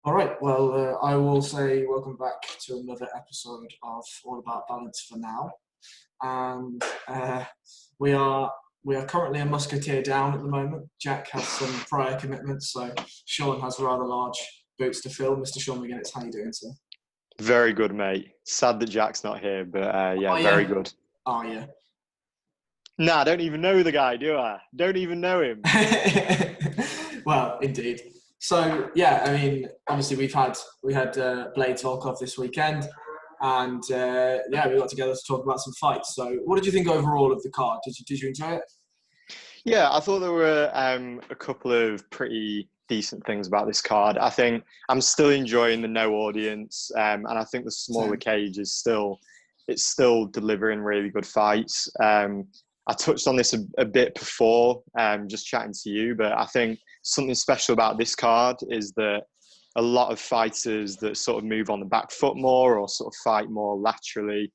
All right. Well, I will say welcome back to another episode of All About Balance for now, and we are we are currently a musketeer down at the moment. Jack has some prior commitments, so Sean has rather large boots to fill. Mr. Sean McGinnis, how you doing, sir? Very good, mate. Sad that Jack's not here, but yeah, Oh very yeah. good. Oh yeah. Nah, I don't even know the guy, do I? Don't even know him. Well, indeed. So yeah, I mean, obviously we had Blaydes Volkov this weekend, and yeah, we got together to talk about some fights. So, what did you think overall of the card? Did you enjoy it? Yeah, I thought there were a couple of pretty decent things about this card. I think I'm still enjoying the no audience, and I think the smaller Same. cage is still delivering really good fights. I touched on this a bit before, just chatting to you, but I think something special about this card is that a lot of fighters that sort of move on the back foot more or sort of fight more laterally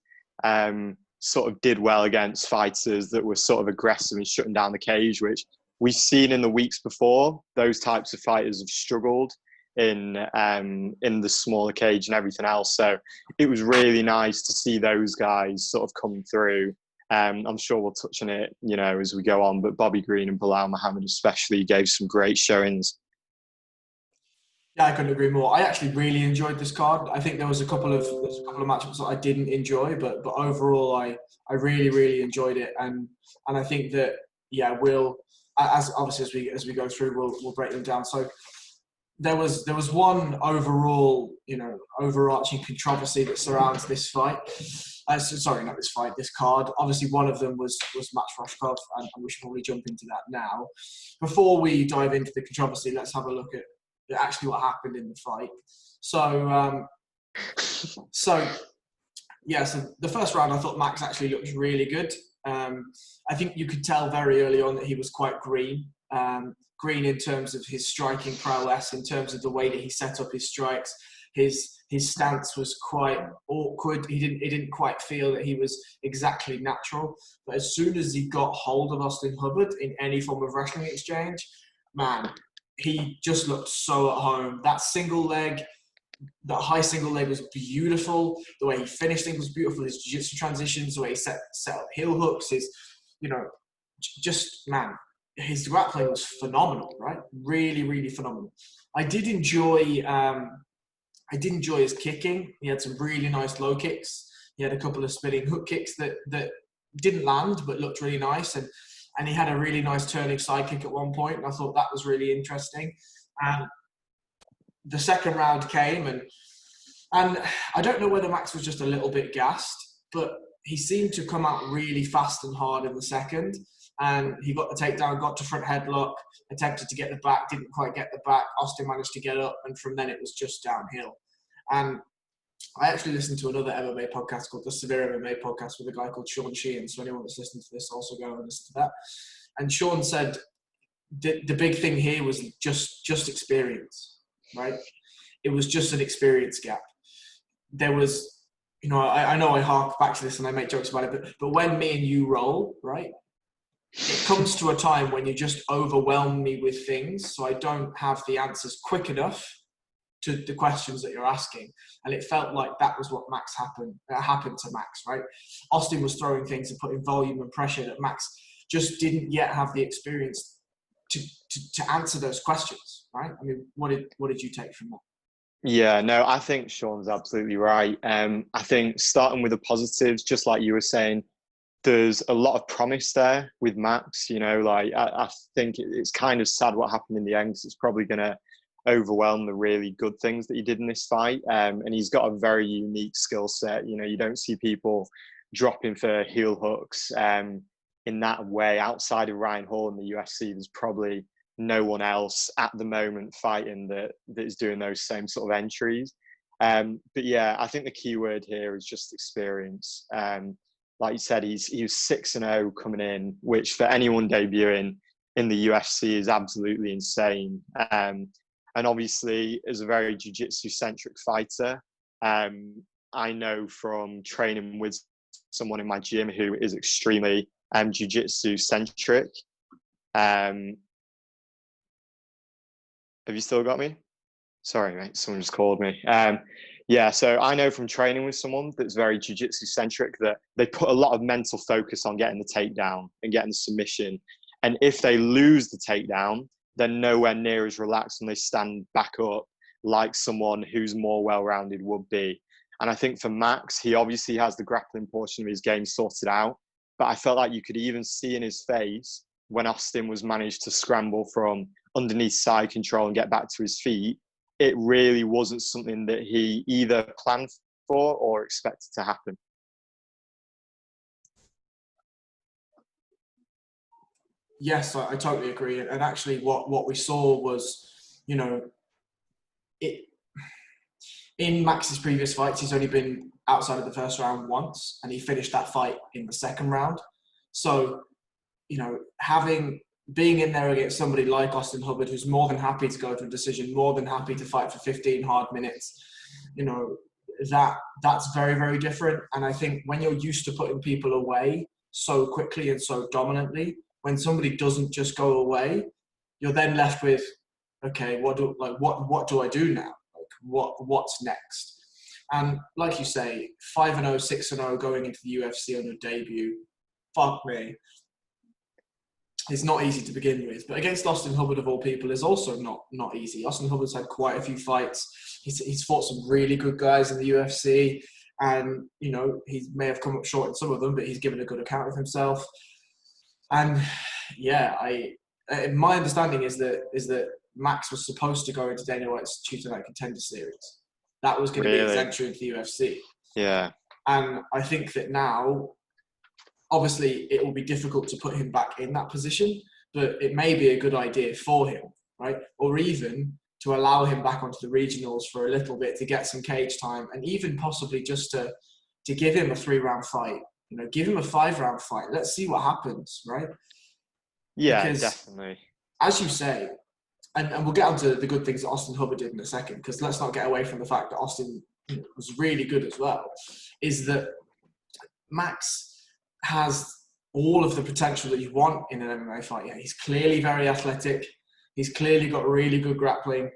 sort of did well against fighters that were sort of aggressive and shutting down the cage, which we've seen in the weeks before. Those types of fighters have struggled in the smaller cage and everything else. So it was really nice to see those guys sort of come through. I'm sure we'll touch on it, as we go on. But Bobby Green and Bilal Muhammad especially gave some great showings. Yeah, I couldn't agree more. I actually really enjoyed this card. I think there was a couple of matchups that I didn't enjoy, but overall, I really enjoyed it, and I think that yeah, we'll as obviously as we go through, we'll break them down. So there was one overall, overarching controversy that surrounds this fight. Sorry, not this fight, this card. Obviously, one of them was Max Roshkov, and we should probably jump into that now. Before we dive into the controversy, let's have a look at actually what happened in the fight. So, so yeah, so the first round, I thought Max actually looked really good. I think you could tell very early on that he was quite green. Green in terms of his striking prowess, in terms of the way that he set up his strikes. His stance was quite awkward. He didn't quite feel that he was exactly natural. But as soon as he got hold of Austin Hubbard in any form of wrestling exchange, man, he just looked so at home. That high single leg was beautiful. The way he finished things was beautiful. His jiu-jitsu transitions, the way he set up heel hooks, you know, just man, his grappling was phenomenal, right? Really phenomenal. I did enjoy. I did enjoy his kicking. He had some really nice low kicks. He had a couple of spinning hook kicks that didn't land but looked really nice, and he had a really nice turning side kick at one point. And I thought that was really interesting. And the second round came, and I don't know whether Max was just a little bit gassed, but he seemed to come out really fast and hard in the second. And he got the takedown, got to front headlock, attempted to get the back, didn't quite get the back. Austin managed to get up, and from then it was just downhill. And I actually listened to another MMA podcast called the Severe MMA Podcast with a guy called Sean Sheehan. So anyone that's listening to this, also go and listen to that. And Sean said the big thing here was just experience, right? It was just an experience gap. There was, I know I hark back to this and I make jokes about it, but when me and you roll, right, it comes to a time when you just overwhelm me with things, so I don't have the answers quick enough to the questions that you're asking. And it felt like that was what happened to Max, right? Austin was throwing things and putting volume and pressure that Max just didn't yet have the experience to answer those questions, right? I mean, what did you take from that? Yeah, no, I think Sean's absolutely right. I think starting with the positives, just like you were saying, there's a lot of promise there with Max. Like I think it's kind of sad what happened in the end, 'cause it's probably going to overwhelm the really good things that he did in this fight. And he's got a very unique skill set. You don't see people dropping for heel hooks in that way outside of Ryan Hall in the UFC. There's probably no one else at the moment fighting that is doing those same sort of entries. But yeah, I think the key word here is just experience. Like you said, he was 6-0 coming in, which for anyone debuting in the UFC is absolutely insane. And obviously, as a very jiu-jitsu centric fighter, I know from training with someone in my gym who is extremely jiu-jitsu centric. Have you still got me? Sorry, mate. Someone just called me. Yeah, so I know from training with someone that's very jiu-jitsu centric that they put a lot of mental focus on getting the takedown and getting the submission. And if they lose the takedown, they're nowhere near as relaxed and they stand back up like someone who's more well-rounded would be. And I think for Max, he obviously has the grappling portion of his game sorted out, but I felt like you could even see in his face when Austin was managed to scramble from underneath side control and get back to his feet, it really wasn't something that he either planned for or expected to happen. Yes, I totally agree. And actually, what we saw was, you know, it in Max's previous fights, he's only been outside of the first round once, and he finished that fight in the second round. So, you know, being in there against somebody like Austin Hubbard, who's more than happy to go to a decision, more than happy to fight for 15 hard minutes, you know, that's very, very different. And I think when you're used to putting people away so quickly and so dominantly, when somebody doesn't just go away, you're then left with, okay, what do I do now? Like what's next? And like you say, 5-0, 6-0 going into the UFC on your debut, fuck me. It's not easy to begin with, but against Austin Hubbard of all people is also not easy. Austin Hubbard's had quite a few fights. He's fought some really good guys in the UFC, and you know he may have come up short in some of them, but he's given a good account of himself. And yeah, my understanding is that Max was supposed to go into Dana White's Tuesday Night Contender Series. That was going to be his entry into the UFC. Yeah, and I think that now, obviously, it will be difficult to put him back in that position, but it may be a good idea for him, right? Or even to allow him back onto the regionals for a little bit to get some cage time, and even possibly just to give him a 3-round fight. You know, give him a 5-round fight. Let's see what happens, right? Yeah, because, definitely. as you say, and we'll get onto the good things that Austin Hubbard did in a second, because let's not get away from the fact that Austin was really good as well, is that Max has all of the potential that you want in an MMA fight. Yeah, he's clearly very athletic. He's clearly got really good grappling.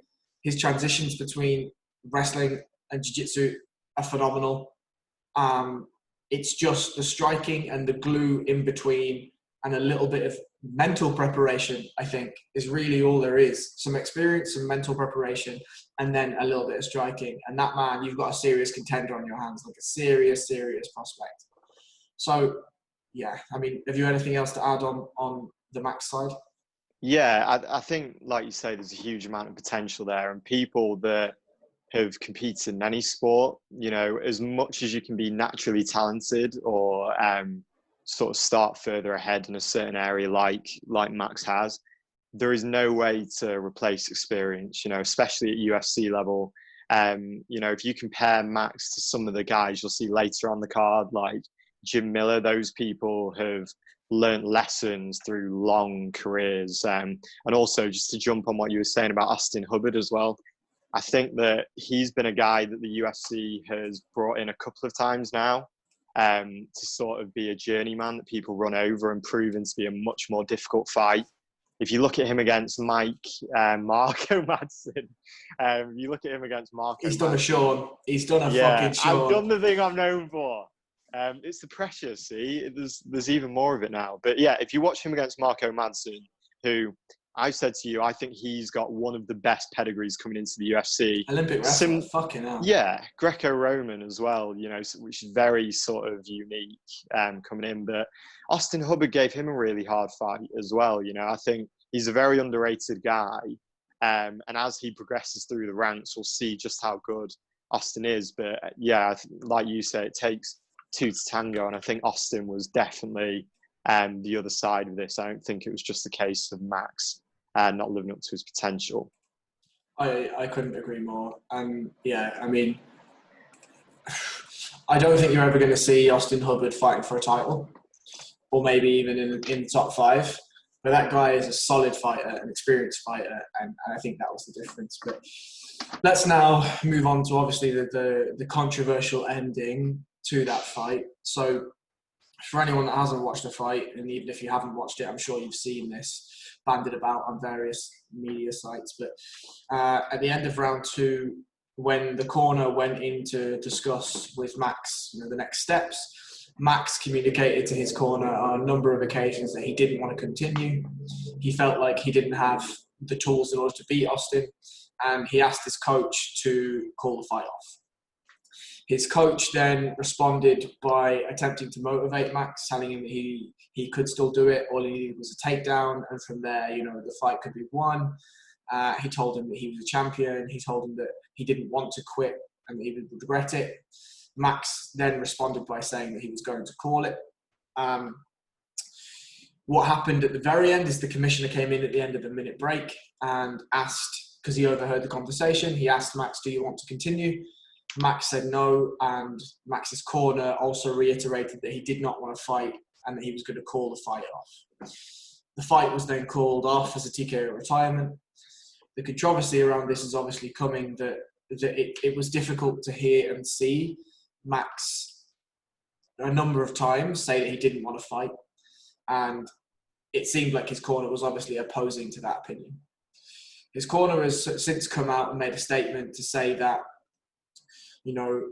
His transitions between wrestling and jiu-jitsu are phenomenal. It's just the striking and the glue in between and a little bit of mental preparation, I think, is really all there is. Some experience, some mental preparation, and then a little bit of striking. And that man, you've got a serious contender on your hands, like a serious, serious prospect. So, yeah, I mean, have you anything else to add on the Max side? Yeah, I think, like you say, there's a huge amount of potential there, and people that have competed in any sport, you know, as much as you can be naturally talented or sort of start further ahead in a certain area like Max has, there is no way to replace experience, you know, especially at UFC level. You know, if you compare Max to some of the guys you'll see later on the card, like Jim Miller, those people have learned lessons through long careers. And also, just to jump on what you were saying about Austin Hubbard as well, I think that he's been a guy that the UFC has brought in a couple of times now to sort of be a journeyman that people run over and proven to be a much more difficult fight. If you look at him against Marco Madsen, you look at him against Marco He's done Madsen, a Sean. He's done a yeah, fucking Sean. I've done the thing I'm known for. It's the pressure, see? There's even more of it now. But yeah, if you watch him against Marco Madsen, who I've said to you, I think he's got one of the best pedigrees coming into the UFC. Olympic wrestler, fucking hell. Yeah, Greco-Roman as well, you know, which is very sort of unique coming in. But Austin Hubbard gave him a really hard fight as well. You know, I think he's a very underrated guy. And as he progresses through the ranks, we'll see just how good Austin is. But yeah, like you say, it takes two to tango. And I think Austin was definitely the other side of this. I don't think it was just the case of Max not living up to his potential. I couldn't agree more. And yeah, I mean, I don't think you're ever going to see Austin Hubbard fighting for a title, or maybe even in the top 5. But that guy is a solid fighter, an experienced fighter, and I think that was the difference. But let's now move on to obviously the controversial ending to that fight. So for anyone that hasn't watched the fight, and even if you haven't watched it, I'm sure you've seen this banded about on various media sites. But at the end of round 2, when the corner went in to discuss with Max, the next steps, Max communicated to his corner on a number of occasions that he didn't want to continue. He felt like he didn't have the tools in order to beat Austin, and he asked his coach to call the fight off. His coach then responded by attempting to motivate Max, telling him that he could still do it. All he needed was a takedown, and from there, the fight could be won. He told him that he was a champion. He told him that he didn't want to quit and that he would regret it. Max then responded by saying that he was going to call it. What happened at the very end is the commissioner came in at the end of the minute break and asked, because he overheard the conversation, he asked Max, "Do you want to continue?" Max said no, and Max's corner also reiterated that he did not want to fight and that he was going to call the fight off. The fight was then called off as a TKO retirement. The controversy around this is obviously coming that it was difficult to hear and see Max a number of times say that he didn't want to fight, and it seemed like his corner was obviously opposing to that opinion. His corner has since come out and made a statement to say that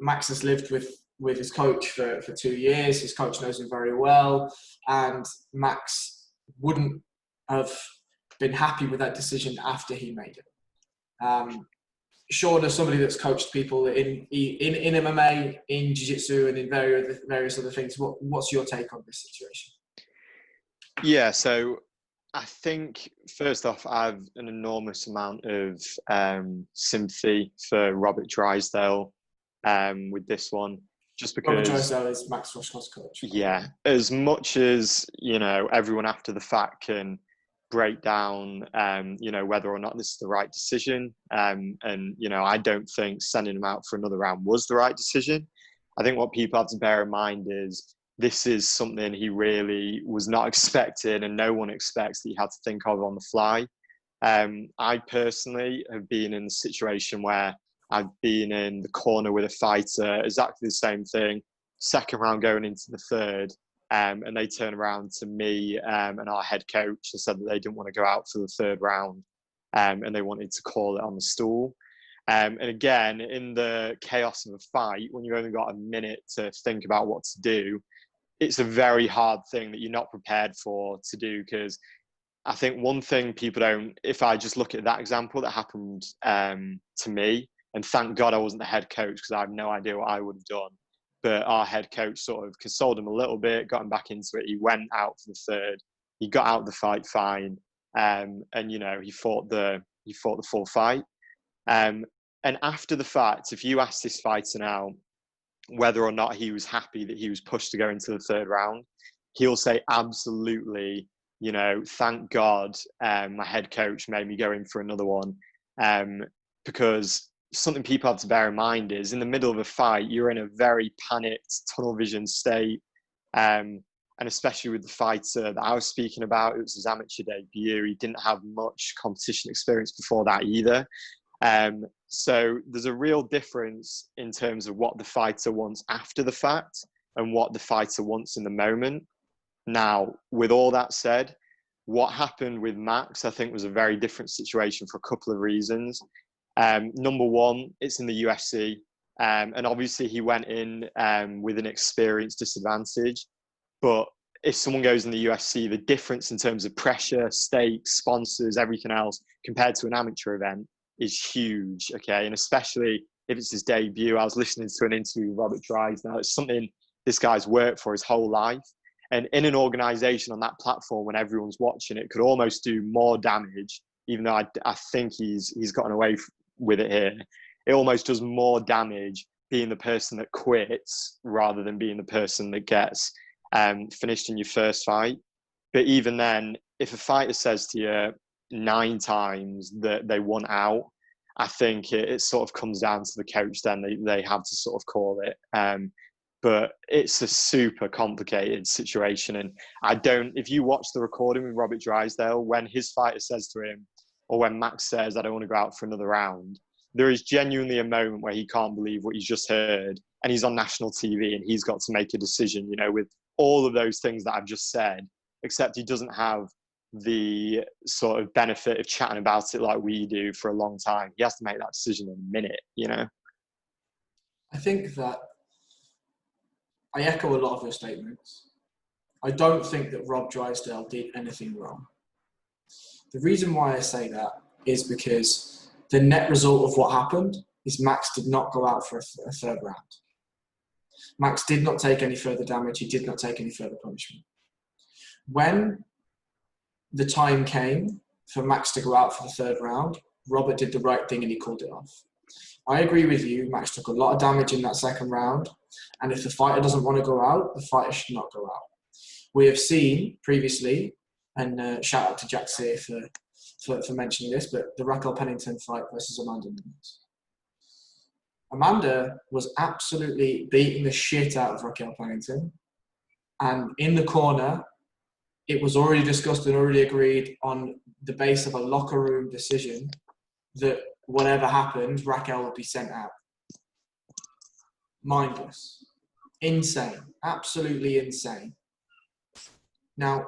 Max has lived with his coach for 2 years. His coach knows him very well, and Max wouldn't have been happy with that decision after he made it. Sean, as somebody that's coached people in MMA, in jiu-jitsu, and in various other things, what's your take on this situation? Yeah, so I think first off, I have an enormous amount of sympathy for Robert Drysdale with this one, just because Robert Drysdale is Max Rushkoff's coach. Yeah, as much as everyone after the fact can break down whether or not this is the right decision, and I don't think sending him out for another round was the right decision. I think what people have to bear in mind is this is something he really was not expecting, and no one expects that he had to think of on the fly. I personally have been in a situation where I've been in the corner with a fighter, exactly the same thing, second round going into the third, and they turned around to me and our head coach and said that they didn't want to go out for the third round, and they wanted to call it on the stool. And again, in the chaos of a fight, when you've only got a minute to think about what to do, it's a very hard thing that you're not prepared for to do, because I think one thing people don't, if I just look at that example that happened to me, and thank God I wasn't the head coach because I have no idea what I would have done. But our head coach sort of consoled him a little bit, got him back into it. He went out for the third. He got out of the fight fine, and he fought the full fight. And after the fact, if you ask this fighter now whether or not he was happy that he was pushed to go into the third round, he'll say absolutely. Thank God my head coach made me go in for another one, because something people have to bear in mind is in the middle of a fight, you're in a very panicked, tunnel vision state. And especially with the fighter that I was speaking about, it was his amateur debut. He didn't have much competition experience before that either. So there's a real difference in terms of what the fighter wants after the fact and what the fighter wants in the moment. Now, with all that said, what happened with Max, I think, was a very different situation for a couple of reasons. Number one, it's in the UFC, and obviously he went in with an experience disadvantage. But if someone goes in the UFC, the difference in terms of pressure, stakes, sponsors, everything else compared to an amateur event is huge. Okay, and especially if it's his debut. I was listening to an interview with Robert Drysdale. It's something this guy's worked for his whole life. And in an organization on that platform, when everyone's watching, it could almost do more damage, even though I think he's gotten away with it here. It almost does more damage being the person that quits rather than being the person that gets finished in your first fight. But even then, if a fighter says to you 9 times that they want out, I think it sort of comes down to the coach then. They have to sort of call it. But it's a super complicated situation. And if you watch the recording with Robert Drysdale, when his fighter says to him, or when Max says, "I don't want to go out for another round," there is genuinely a moment where he can't believe what he's just heard. And he's on national TV and he's got to make a decision, with all of those things that I've just said, except he doesn't have the sort of benefit of chatting about it like we do for a long time. He has to make that decision in a minute, you know? I think that I echo a lot of your statements. I don't think that Rob Drysdale did anything wrong. The reason why I say that is because the net result of what happened is Max did not go out for a third round. Max did not take any further damage. He did not take any further punishment. When the time came for Max to go out for the third round, Robert did the right thing and he called it off. I agree with you. Max took a lot of damage in that second round. And if the fighter doesn't want to go out, the fighter should not go out. We have seen previously, and shout out to Jack Sear for mentioning this, but the Raquel Pennington fight versus Amanda Nunes. Amanda was absolutely beating the shit out of Raquel Pennington. And in the corner, it was already discussed and already agreed on the base of a locker room decision that whatever happened, Raquel would be sent out. Mindless. Insane. Absolutely insane. Now,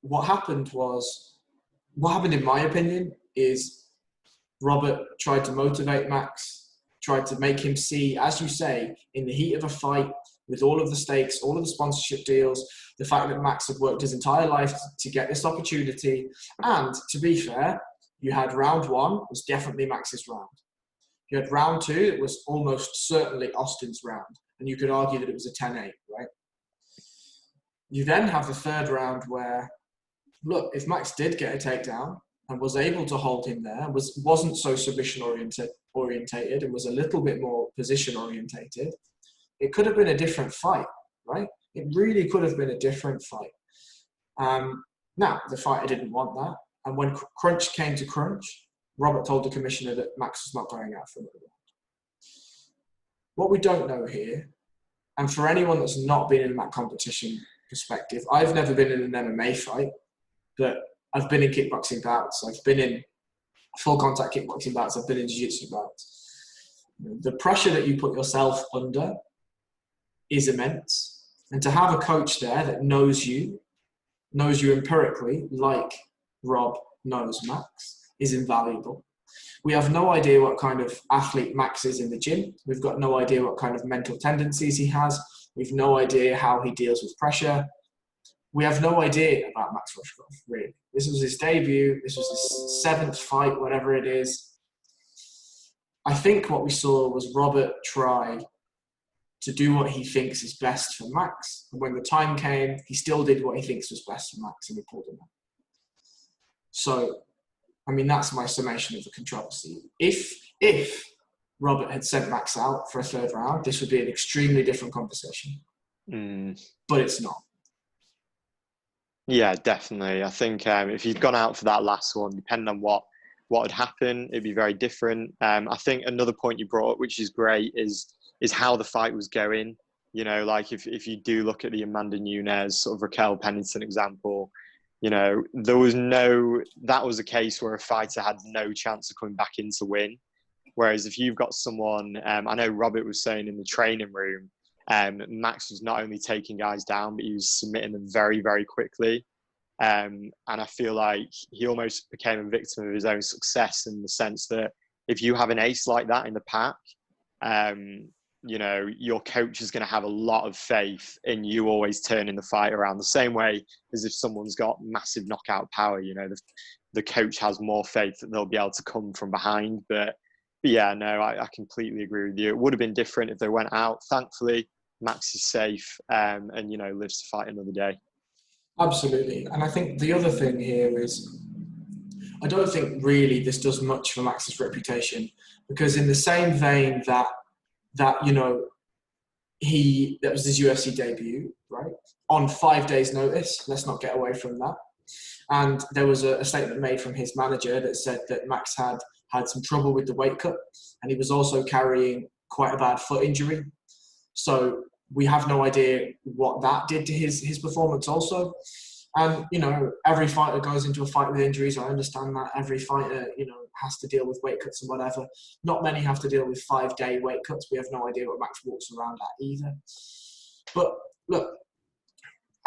what happened in my opinion, is Robert tried to motivate Max, tried to make him see, as you say, in the heat of a fight, with all of the stakes, all of the sponsorship deals, the fact that Max had worked his entire life to get this opportunity. And to be fair, you had round one was definitely Max's round. You had round two that was almost certainly Austin's round. And you could argue that it was a 10-8, right? You then have the third round where, look, if Max did get a takedown and was able to hold him there, wasn't so submission orientated and was a little bit more position orientated, it could have been a different fight, right? It really could have been a different fight. Now, the fighter didn't want that. And when crunch came to crunch, Robert told the commissioner that Max was not going out for another round. What we don't know here, and for anyone that's not been in that competition perspective, I've never been in an MMA fight, but I've been in kickboxing bouts. I've been in full contact kickboxing bouts. I've been in jiu-jitsu bouts. The pressure that you put yourself under is immense. And to have a coach there that knows you empirically, like Rob knows Max, is invaluable. We have no idea what kind of athlete Max is in the gym. We've got no idea what kind of mental tendencies he has. We've no idea how he deals with pressure. We have no idea about Max Rushkoff, really. This was his debut. This was his seventh fight, whatever it is. I think what we saw was Robert try to do what he thinks is best for Max. And when the time came, he still did what he thinks was best for Max and he pulled him out. So, I mean, that's my summation of the controversy. If Robert had sent Max out for a third round, this would be an extremely different conversation. But it's not. Yeah, definitely. I think if he'd gone out for that last one, depending on what would happen, it'd be very different. I think another point you brought up, which is great, is how the fight was going. You know, like if you do look at the Amanda Nunes, sort of Raquel Pennington example, you know, that was a case where a fighter had no chance of coming back in to win. Whereas if you've got someone, I know Robert was saying in the training room, Max was not only taking guys down, but he was submitting them very, very quickly. And I feel like he almost became a victim of his own success in the sense that if you have an ace like that in the pack, you know, your coach is going to have a lot of faith in you always turning the fight around, the same way as if someone's got massive knockout power. You know, the coach has more faith that they'll be able to come from behind. But yeah, no, I completely agree with you. It would have been different if they went out. Thankfully, Max is safe and, you know, lives to fight another day. Absolutely. And I think the other thing here is, I don't think really this does much for Max's reputation, because in the same vein that you know, that was his UFC debut, right? On 5 days' notice. Let's not get away from that. And there was a statement made from his manager that said that Max had some trouble with the weight cut, and he was also carrying quite a bad foot injury. So we have no idea what that did to his performance also. And, you know, every fighter goes into a fight with injuries. I understand that. Every fighter, you know, has to deal with weight cuts and whatever. Not many have to deal with 5-day weight cuts. We have no idea what Max walks around at either. But look,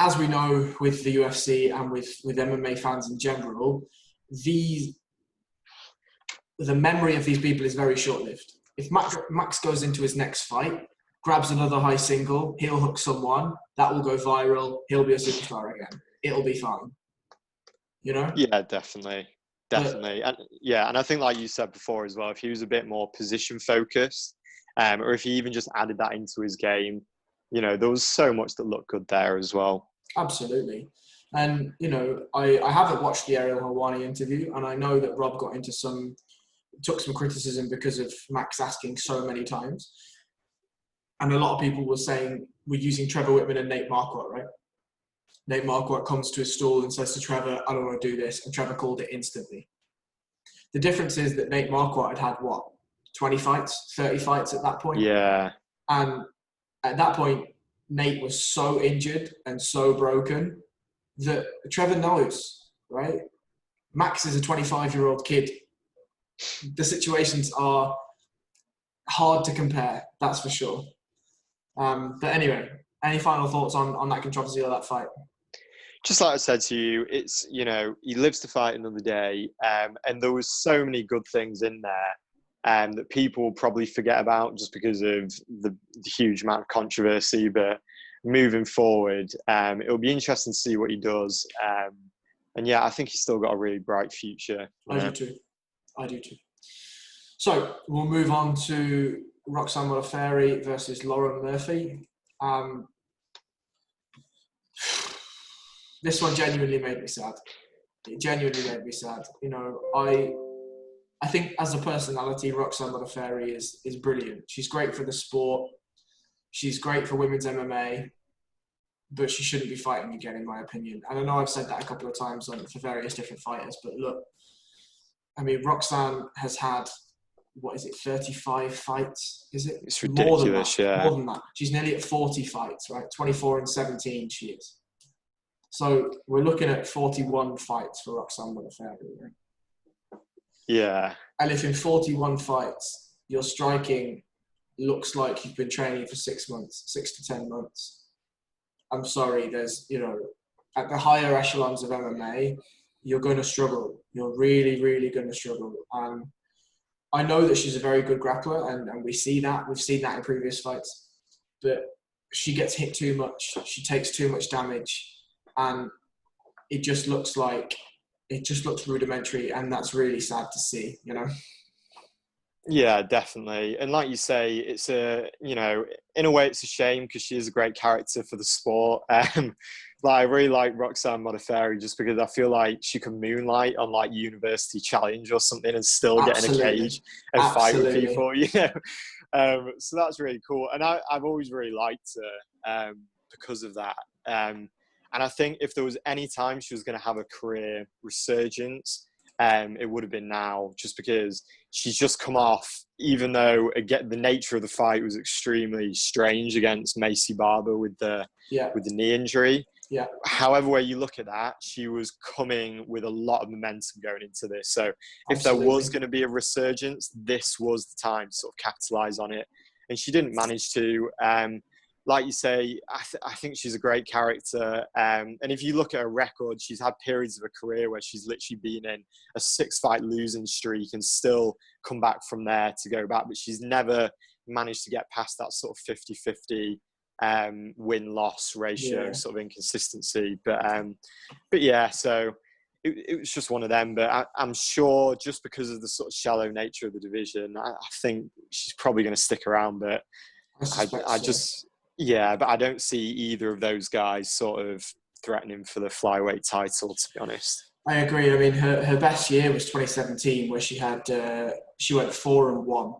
as we know with the UFC and with MMA fans in general, the memory of these people is very short-lived. If Max goes into his next fight, grabs another high single, he'll hook someone, that will go viral, he'll be a superstar again. It'll be fine. You know? Yeah, definitely. Definitely. And I think, like you said before as well, if he was a bit more position focused, or if he even just added that into his game, you know, there was so much that looked good there as well. Absolutely. And, you know, I haven't watched the Ariel Helwani interview, and I know that Rob took some criticism because of Max asking so many times. And a lot of people were saying we're using Trevor Whitman and Nate Marquardt, right? Nate Marquardt comes to his stall and says to Trevor, I don't want to do this. And Trevor called it instantly. The difference is that Nate Marquardt had what? 20 fights, 30 fights at that point? Yeah. And at that point, Nate was so injured and so broken that Trevor knows, right? Max is a 25-year-old kid. The situations are hard to compare, that's for sure. But anyway, any final thoughts on that controversy or that fight? Just like I said to you, it's, you know, he lives to fight another day. And there was so many good things in there that people will probably forget about just because of the huge amount of controversy. But moving forward, it'll be interesting to see what he does. And yeah, I think he's still got a really bright future. I do too. So we'll move on to Roxanne Modafferi versus Lauren Murphy. This one genuinely made me sad. It genuinely made me sad. You know, I think as a personality, Roxanne Modafferi is brilliant. She's great for the sport. She's great for women's MMA, but she shouldn't be fighting again, in my opinion. And I know I've said that a couple of times for various different fighters, but look, I mean, Roxanne has had, 35 fights? Is it? It's ridiculous, More than that. She's nearly at 40 fights, right? 24 and 17 she is. So we're looking at 41 fights for Roxanne Modafferi, right? Yeah. And if in 41 fights, your striking looks like you've been training for 6 to 10 months, I'm sorry, there's, you know, at the higher echelons of MMA, you're going to struggle. You're really, really going to struggle. And I know that she's a very good grappler, and we see that. We've seen that in previous fights. But she gets hit too much. She takes too much damage. And it just looks rudimentary, and that's really sad to see, you know? Yeah, definitely. And like you say, it's you know, in a way it's a shame because she is a great character for the sport. I really like Roxanne Modafferi just because I feel like she can moonlight on like University Challenge or something and still get in a cage and fight with people, you know. So that's really cool. And I've always really liked her because of that. And I think if there was any time she was going to have a career resurgence, it would have been now, just because she's just come off, even though again the nature of the fight was extremely strange against Macy Barber with the knee injury. Yeah. However way you look at that, she was coming with a lot of momentum going into this. So if there was going to be a resurgence, this was the time to sort of capitalize on it. And she didn't manage to. Like you say, I think she's a great character. And if you look at her record, she's had periods of her career where she's literally been in a 6-fight losing streak and still come back from there to go back. But she's never managed to get past that sort of 50-50 win-loss ratio, sort of inconsistency. But yeah, so it was just one of them. But I'm sure just because of the sort of shallow nature of the division, I think she's probably going to stick around. But but I don't see either of those guys sort of threatening for the flyweight title, to be honest. I agree. I mean, her best year was 2017, where she went 4-1.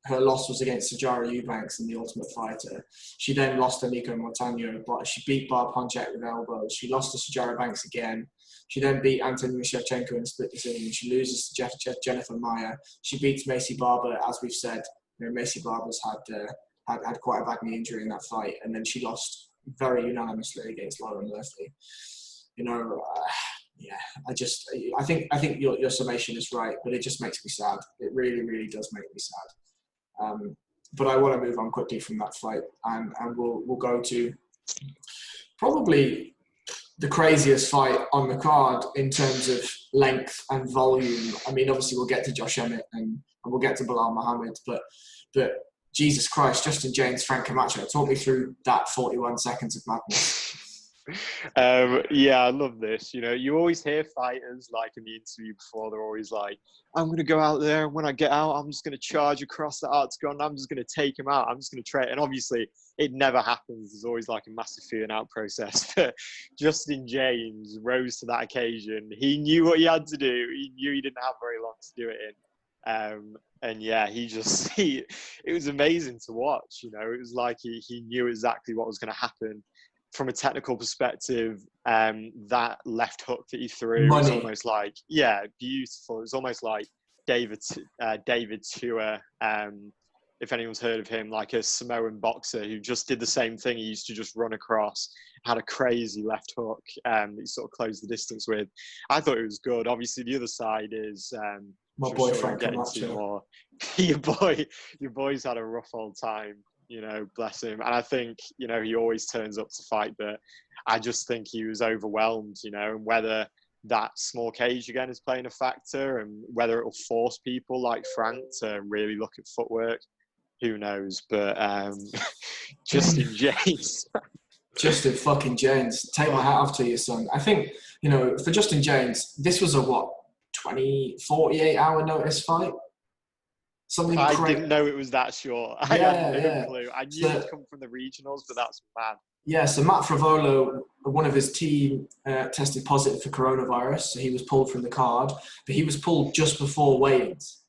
Her loss was against Sajara Eubanks in the Ultimate Fighter. She then lost to Nico Montano, but she beat Barb Honchak with elbows. She lost to Sajara Banks again. She then beat Anton Shevchenko in a split decision. She loses to Jennifer Maia. She beats Macy Barber, as we've said. You know, Macy Barber's had quite a bad knee injury in that fight, and then she lost very unanimously against Lauren Murphy. You know, I think your summation is right, but it just makes me sad. It really, really does make me sad. But I want to move on quickly from that fight, and we'll go to Probably the craziest fight on the card in terms of length and volume. I mean, obviously we'll get to Josh Emmett and we'll get to Bilal Muhammad, but Jesus Christ, Justin James, Frank Camacho, talk me through that 41 seconds of madness. Yeah, I love this. You know, you always hear fighters like in the interview before, they're always like, I'm going to go out there, and when I get out, I'm just going to charge across the octagon, I'm just going to take him out, I'm just going to trade. And obviously, it never happens. There's always like a massive feeling out process. But Justin James rose to that occasion. He knew what he had to do. He knew he didn't have very long to do it in. And yeah, it was amazing to watch. You know, it was like he knew exactly what was going to happen. From a technical perspective, that left hook that he threw was almost like, yeah, beautiful. It was almost like David Tua, if anyone's heard of him, like a Samoan boxer who just did the same thing. He used to just run across, had a crazy left hook that he sort of closed the distance with. I thought it was good. Obviously, the other side is my boy Frank Camacho. Your boy's had a rough old time. You know, bless him. And I think, you know, he always turns up to fight, but I just think he was overwhelmed, you know, and whether that small cage again is playing a factor and whether it will force people like Frank to really look at footwork, who knows? But Justin James. Justin fucking James. Take my hat off to you, son. I think, you know, for Justin James, this was a 48 hour notice fight? I didn't know it was that short. I had no clue. I knew it'd come from the regionals, but that's mad. Yeah, so Matt Fravolo, one of his team, tested positive for coronavirus, so he was pulled from the card, but he was pulled just before weigh-ins.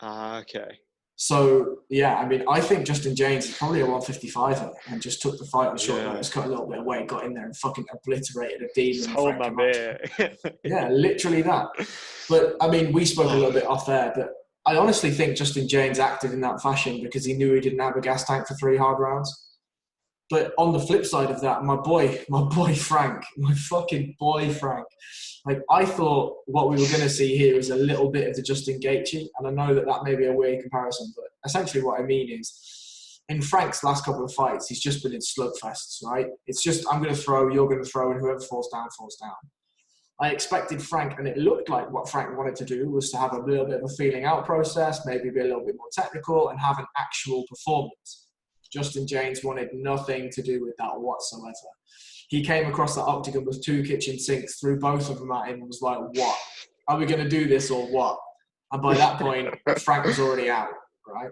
Okay. So, yeah, I mean, I think Justin James is probably a 155er and just took the fight on short notice, cut a little bit of weight, got in there and fucking obliterated a demon. Hold my beer. Yeah, literally that. But, I mean, we spoke a little bit off there, but I honestly think Justin James acted in that fashion because he knew he didn't have a gas tank for 3 hard rounds. But on the flip side of that, my boy Frank, my fucking boy Frank, like I thought what we were going to see here is a little bit of the Justin Gaethje, and I know that may be a weird comparison, but essentially what I mean is in Frank's last couple of fights, he's just been in slugfests, right? It's just I'm going to throw, you're going to throw, and whoever falls down, falls down. I expected Frank, and it looked like what Frank wanted to do was to have a little bit of a feeling out process, maybe be a little bit more technical, and have an actual performance. Justin James wanted nothing to do with that whatsoever. He came across the octagon with 2 kitchen sinks, threw both of them at him, and was like, what? Are we going to do this or what? And by that point, Frank was already out, right?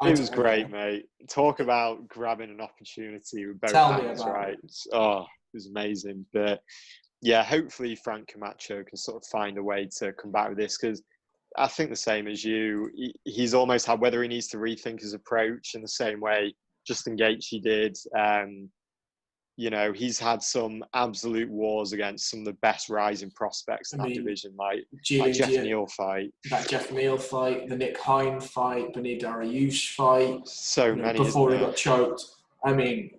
It was great, mate. Talk about grabbing an opportunity with both hands, right? It was amazing. But yeah, hopefully Frank Camacho can sort of find a way to come back with this, because I think the same as you. He's almost had whether he needs to rethink his approach in the same way Justin Gaethje did. You know, he's had some absolute wars against some of the best rising prospects in that division, like Jeff Neal fight. That Jeff Neal fight, the Nick Hine fight, Benir Dariush fight. So many. Before he got choked. I mean,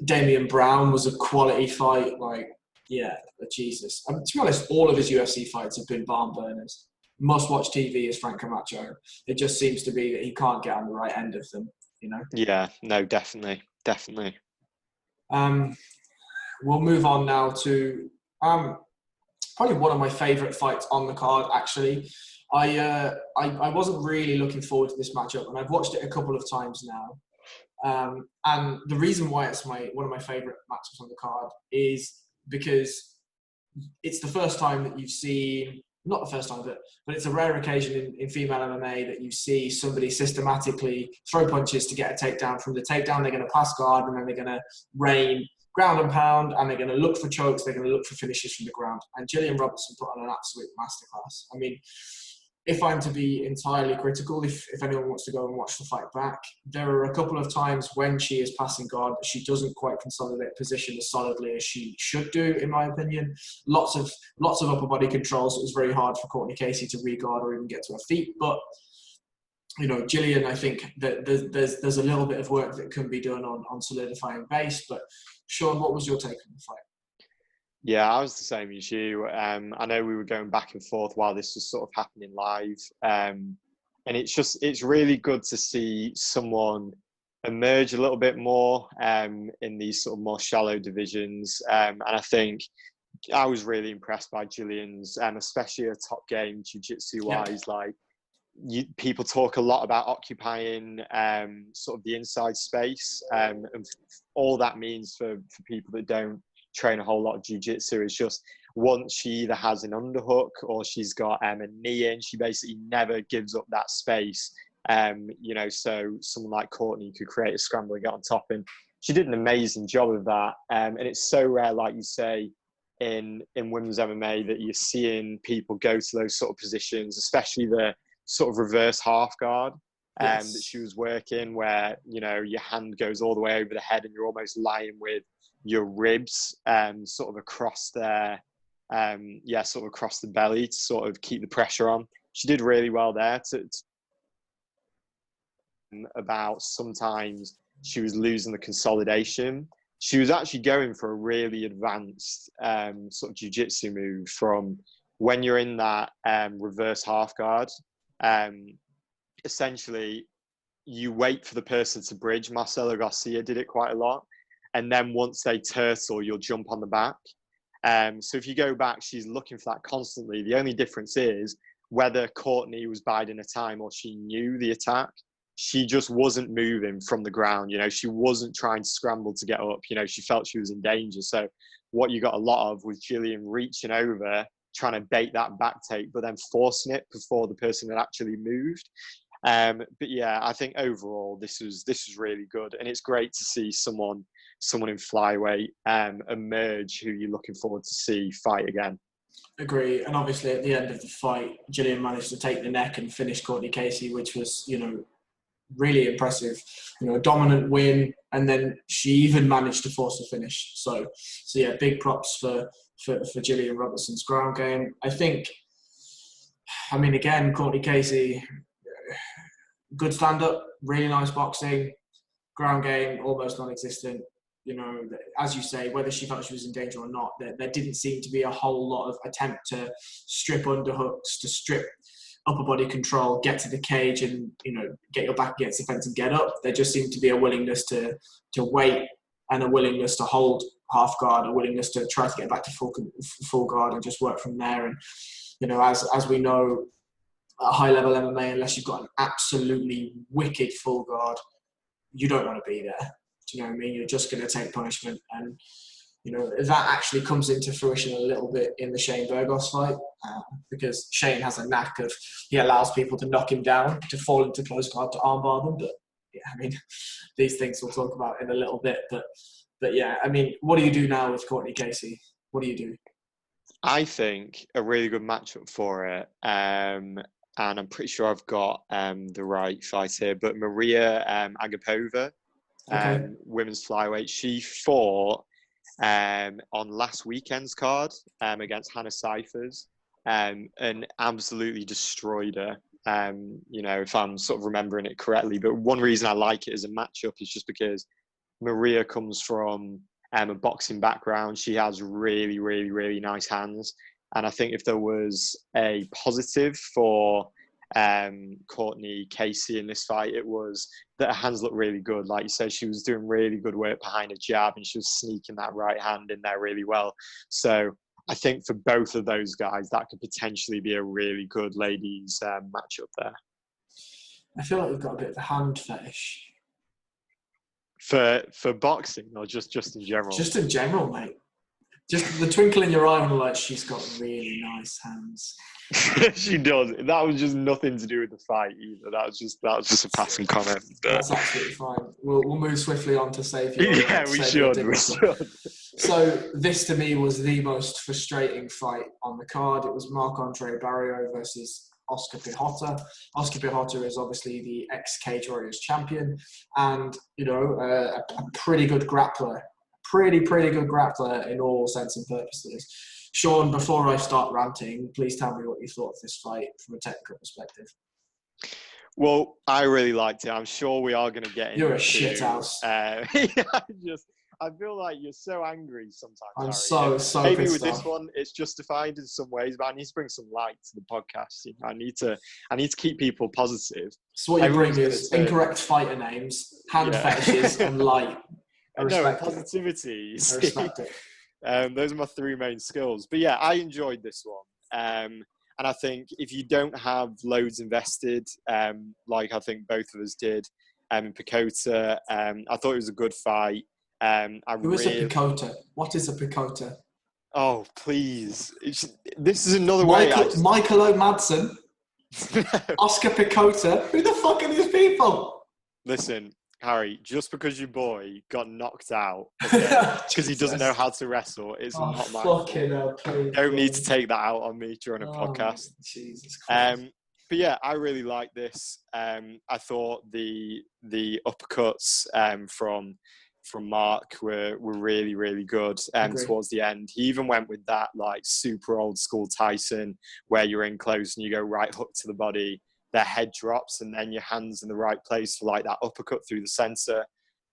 Damian Brown was a quality fight. Like, yeah, Jesus. I mean, to be honest, all of his UFC fights have been barn burners. Must-watch TV is Frank Camacho. It just seems to be that he can't get on the right end of them, you know? Yeah, no, definitely. We'll move on now to probably one of my favourite fights on the card, actually. I wasn't really looking forward to this matchup, and I've watched it a couple of times now. And the reason why it's one of my favourite matchups on the card is because it's the first time that you've seen, not the first time, but it's a rare occasion in female MMA that you see somebody systematically throw punches to get a takedown. From the takedown, they're going to pass guard, and then they're going to rain ground and pound, and they're going to look for chokes, they're going to look for finishes from the ground. And Gillian Robertson put on an absolute masterclass. I mean, if I'm to be entirely critical, if anyone wants to go and watch the fight back, there are a couple of times when she is passing guard that she doesn't quite consolidate position as solidly as she should do, in my opinion. Lots of upper body control, so it was very hard for Courtney Casey to re-guard or even get to her feet. But, you know, Gillian, I think that there's a little bit of work that can be done on solidifying base. But, Sean, what was your take on the fight? Yeah, I was the same as you. I know we were going back and forth while this was sort of happening live. And it's really good to see someone emerge a little bit more in these sort of more shallow divisions. And I think I was really impressed by Gillian's, especially her top game, jiu-jitsu wise. Like, people talk a lot about occupying sort of the inside space, and all that means for people that don't train a whole lot of jiu-jitsu is just once she either has an underhook or she's got a knee in, she basically never gives up that space. So someone like Courtney could create a scramble and get on top, and she did an amazing job of that. And it's so rare, like you say, in women's MMA that you're seeing people go to those sort of positions, especially the sort of reverse half guard that she was working, where your hand goes all the way over the head and you're almost lying with your ribs sort of across there, sort of across the belly to sort of keep the pressure on. She did really well there. About sometimes she was losing the consolidation. She was actually going for a really advanced sort of jiu-jitsu move from when you're in that reverse half guard. Essentially, you wait for the person to bridge. Marcelo Garcia did it quite a lot. And then once they turtle, you'll jump on the back. So if you go back, she's looking for that constantly. The only difference is whether Courtney was biding her time or she knew the attack. She just wasn't moving from the ground. She wasn't trying to scramble to get up. She felt she was in danger. So what you got a lot of was Gillian reaching over, trying to bait that back take, but then forcing it before the person had actually moved. But yeah, I think overall this was really good, and it's great to see someone in flyweight emerge who you're looking forward to see fight again. Agree. And obviously at the end of the fight, Gillian managed to take the neck and finish Courtney Casey, which was, really impressive. A dominant win, and then she even managed to force the finish. So yeah, big props for Gillian Robertson's ground game. Again, Courtney Casey, good stand-up, really nice boxing, ground game, almost non-existent. As you say, whether she felt she was in danger or not, there didn't seem to be a whole lot of attempt to strip underhooks, to strip upper body control, get to the cage and, get your back against the fence and get up. There just seemed to be a willingness to wait, and a willingness to hold half guard, a willingness to try to get back to full guard and just work from there. And, as we know, at high level MMA, unless you've got an absolutely wicked full guard, you don't want to be there. Do you know what I mean? You're just going to take punishment. And, that actually comes into fruition a little bit in the Shane Burgos fight, because Shane has a knack of, he allows people to knock him down, to fall into close guard, to armbar them. But yeah, these things we'll talk about in a little bit. But yeah, what do you do now with Courtney Casey? What do you do? I think a really good matchup for it. And I'm pretty sure I've got the right fight here, but Maria Agapova, women's flyweight, she fought on last weekend's card against Hannah Cyphers, and absolutely destroyed her, if I'm sort of remembering it correctly. But one reason I like it as a matchup is just because Maria comes from a boxing background. She has really, really, really nice hands. And I think if there was a positive for Courtney Casey in this fight, it was that her hands looked really good. Like you said, she was doing really good work behind a jab, and she was sneaking that right hand in there really well. So I think for both of those guys, that could potentially be a really good ladies matchup there. I feel like we've got a bit of a hand fetish. For boxing, or just in general? Just in general, mate. Just the twinkle in your eye when you're like, she's got really nice hands. She does. That was just nothing to do with the fight either. That was just a passing comment. But that's absolutely fine. We'll move swiftly on to save your. Yeah, we should. So this to me was the most frustrating fight on the card. It was Marc-Andre Barriault versus Oscar Piechota. Oscar Piechota is obviously the ex-Cage Warriors champion, and a pretty good grappler. Pretty good grappler in all sense and purposes. Sean, before I start ranting, please tell me what you thought of this fight from a technical perspective. Well, I really liked it. I'm sure we are going to get into... You're a shithouse. I I feel like you're so angry sometimes, I'm Harry. so Maybe pissed with this off. one, it's justified in some ways, but I need to bring some light to the podcast. You know, I need to keep people positive. So what you bring Everyone's going is to turn. incorrect fighter names, hand Yeah. fetishes, and light. I No, and respect it. positivity. You I see? respect it. Those are my three main skills. But yeah, I enjoyed this one. And I think if you don't have loads invested, like I think both of us did, Picota, I thought it was a good fight. Who is a Picota? What is a Picota? Oh, please. This is another way. Michael O'Madsen, Oscar Picota. Who the fuck are these people? Listen, Harry, just because your boy got knocked out because he doesn't know how to wrestle, it's not my fault. Hell, please, Don't need to take that out on me during a podcast. Jesus Christ. But yeah, I really like this. I thought the uppercuts from Mark were really, really good towards the end. He even went with that like super old school Tyson where you're in close and you go right hook to the body, their head drops and then your hands in the right place for like that uppercut through the center.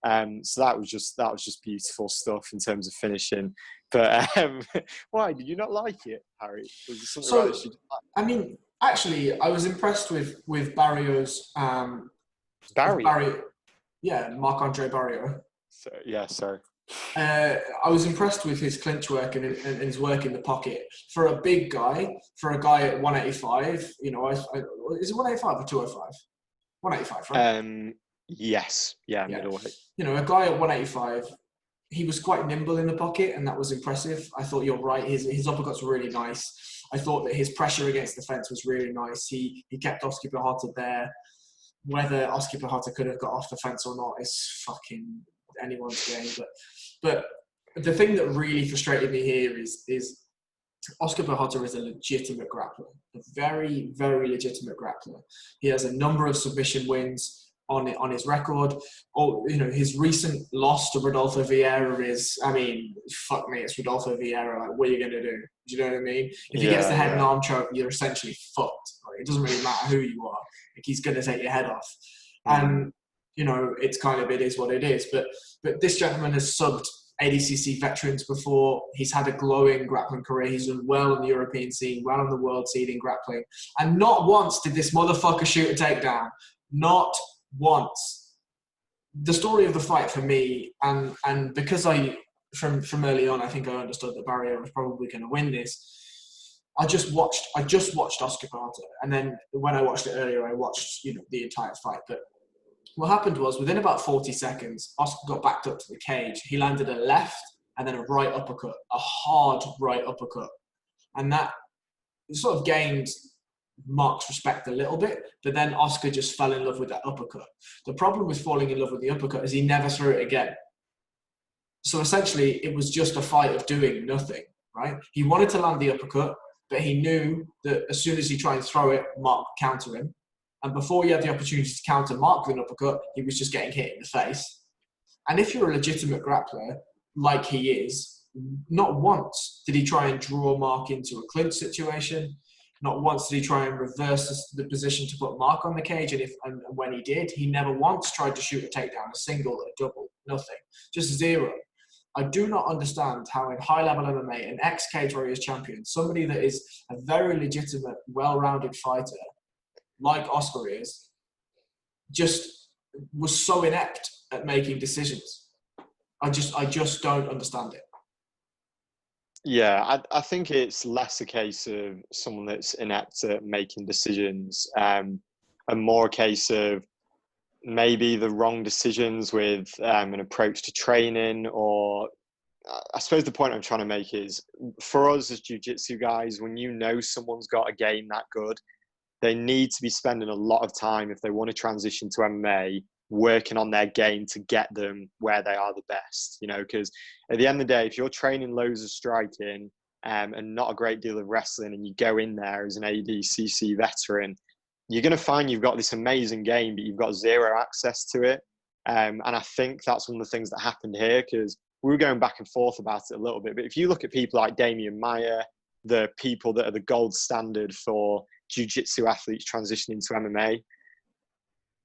So that was just beautiful stuff in terms of finishing. But why did you not like it, Harry? Was there something about it you didn't like? I mean, actually, I was impressed with Barrio's. Barrio? Yeah, Marc-Andre Barrio. So, yeah, sorry. I was impressed with his clinch work and his work in the pocket. For a big guy, for a guy at 185, you know, is it 185 or 205? 185, right? Yes. Yeah, middleweight. You know, a guy at 185, he was quite nimble in the pocket, and that was impressive. I thought you're right. His uppercuts were really nice. I thought that his pressure against the fence was really nice. He kept Oscar Pihata there. Whether Oscar Pihata could have got off the fence or not is fucking anyone's game. But the thing that really frustrated me here is Oscar Pihata is a legitimate grappler, a very, very legitimate grappler. He has a number of submission wins on his record. Or, you know, his recent loss to Rodolfo Vieira is, I mean, fuck me, it's Rodolfo Vieira. Like, what are you going to do? Do you know what I mean? If he gets the head and arm choke, you're essentially fucked. Like, it doesn't really matter who you are. Like, he's going to take your head off. And, you know, it's kind of, it is what it is. But this gentleman has subbed ADCC veterans before. He's had a glowing grappling career. He's done well in the European scene, well on the world scene in grappling. And not once did this motherfucker shoot a takedown. Not once. The story of the fight for me, and because from early on, I think I understood that Barrio was probably going to win this. I just watched Oscar Pihata, and then when I watched it earlier, I watched the entire fight. But what happened was, within about 40 seconds, Oscar got backed up to the cage. He landed a left and then a right uppercut, a hard right uppercut, and that sort of gained Mark's respect a little bit, but then Oscar just fell in love with that uppercut. The problem with falling in love with the uppercut is he never threw it again. So essentially, it was just a fight of doing nothing, right? He wanted to land the uppercut, but he knew that as soon as he tried and throw it, Mark would counter him. And before he had the opportunity to counter Mark with an uppercut, he was just getting hit in the face. And if you're a legitimate grappler, like he is, not once did he try and draw Mark into a clinch situation. Not once did he try and reverse the position to put Mark on the cage. And when he did, he never once tried to shoot a takedown, a single, a double, nothing. Just zero. I do not understand how in high-level MMA, an ex-Cage Warriors champion, somebody that is a very legitimate, well-rounded fighter, like Oscar is, just was so inept at making decisions. I just don't understand it. Yeah, I think it's less a case of someone that's inept at making decisions, and more a case of maybe the wrong decisions with an approach to training. Or I suppose the point I'm trying to make is, for us as jiu-jitsu guys, when you know someone's got a game that good, they need to be spending a lot of time, if they want to transition to MMA, working on their game to get them where they are the best, because at the end of the day, if you're training loads of striking and not a great deal of wrestling, and you go in there as an ADCC veteran, you're going to find you've got this amazing game, but you've got zero access to it. And I think that's one of the things that happened here, because we were going back and forth about it a little bit. But if you look at people like Damian Maia, the people that are the gold standard for jiu-jitsu athletes transitioning to MMA,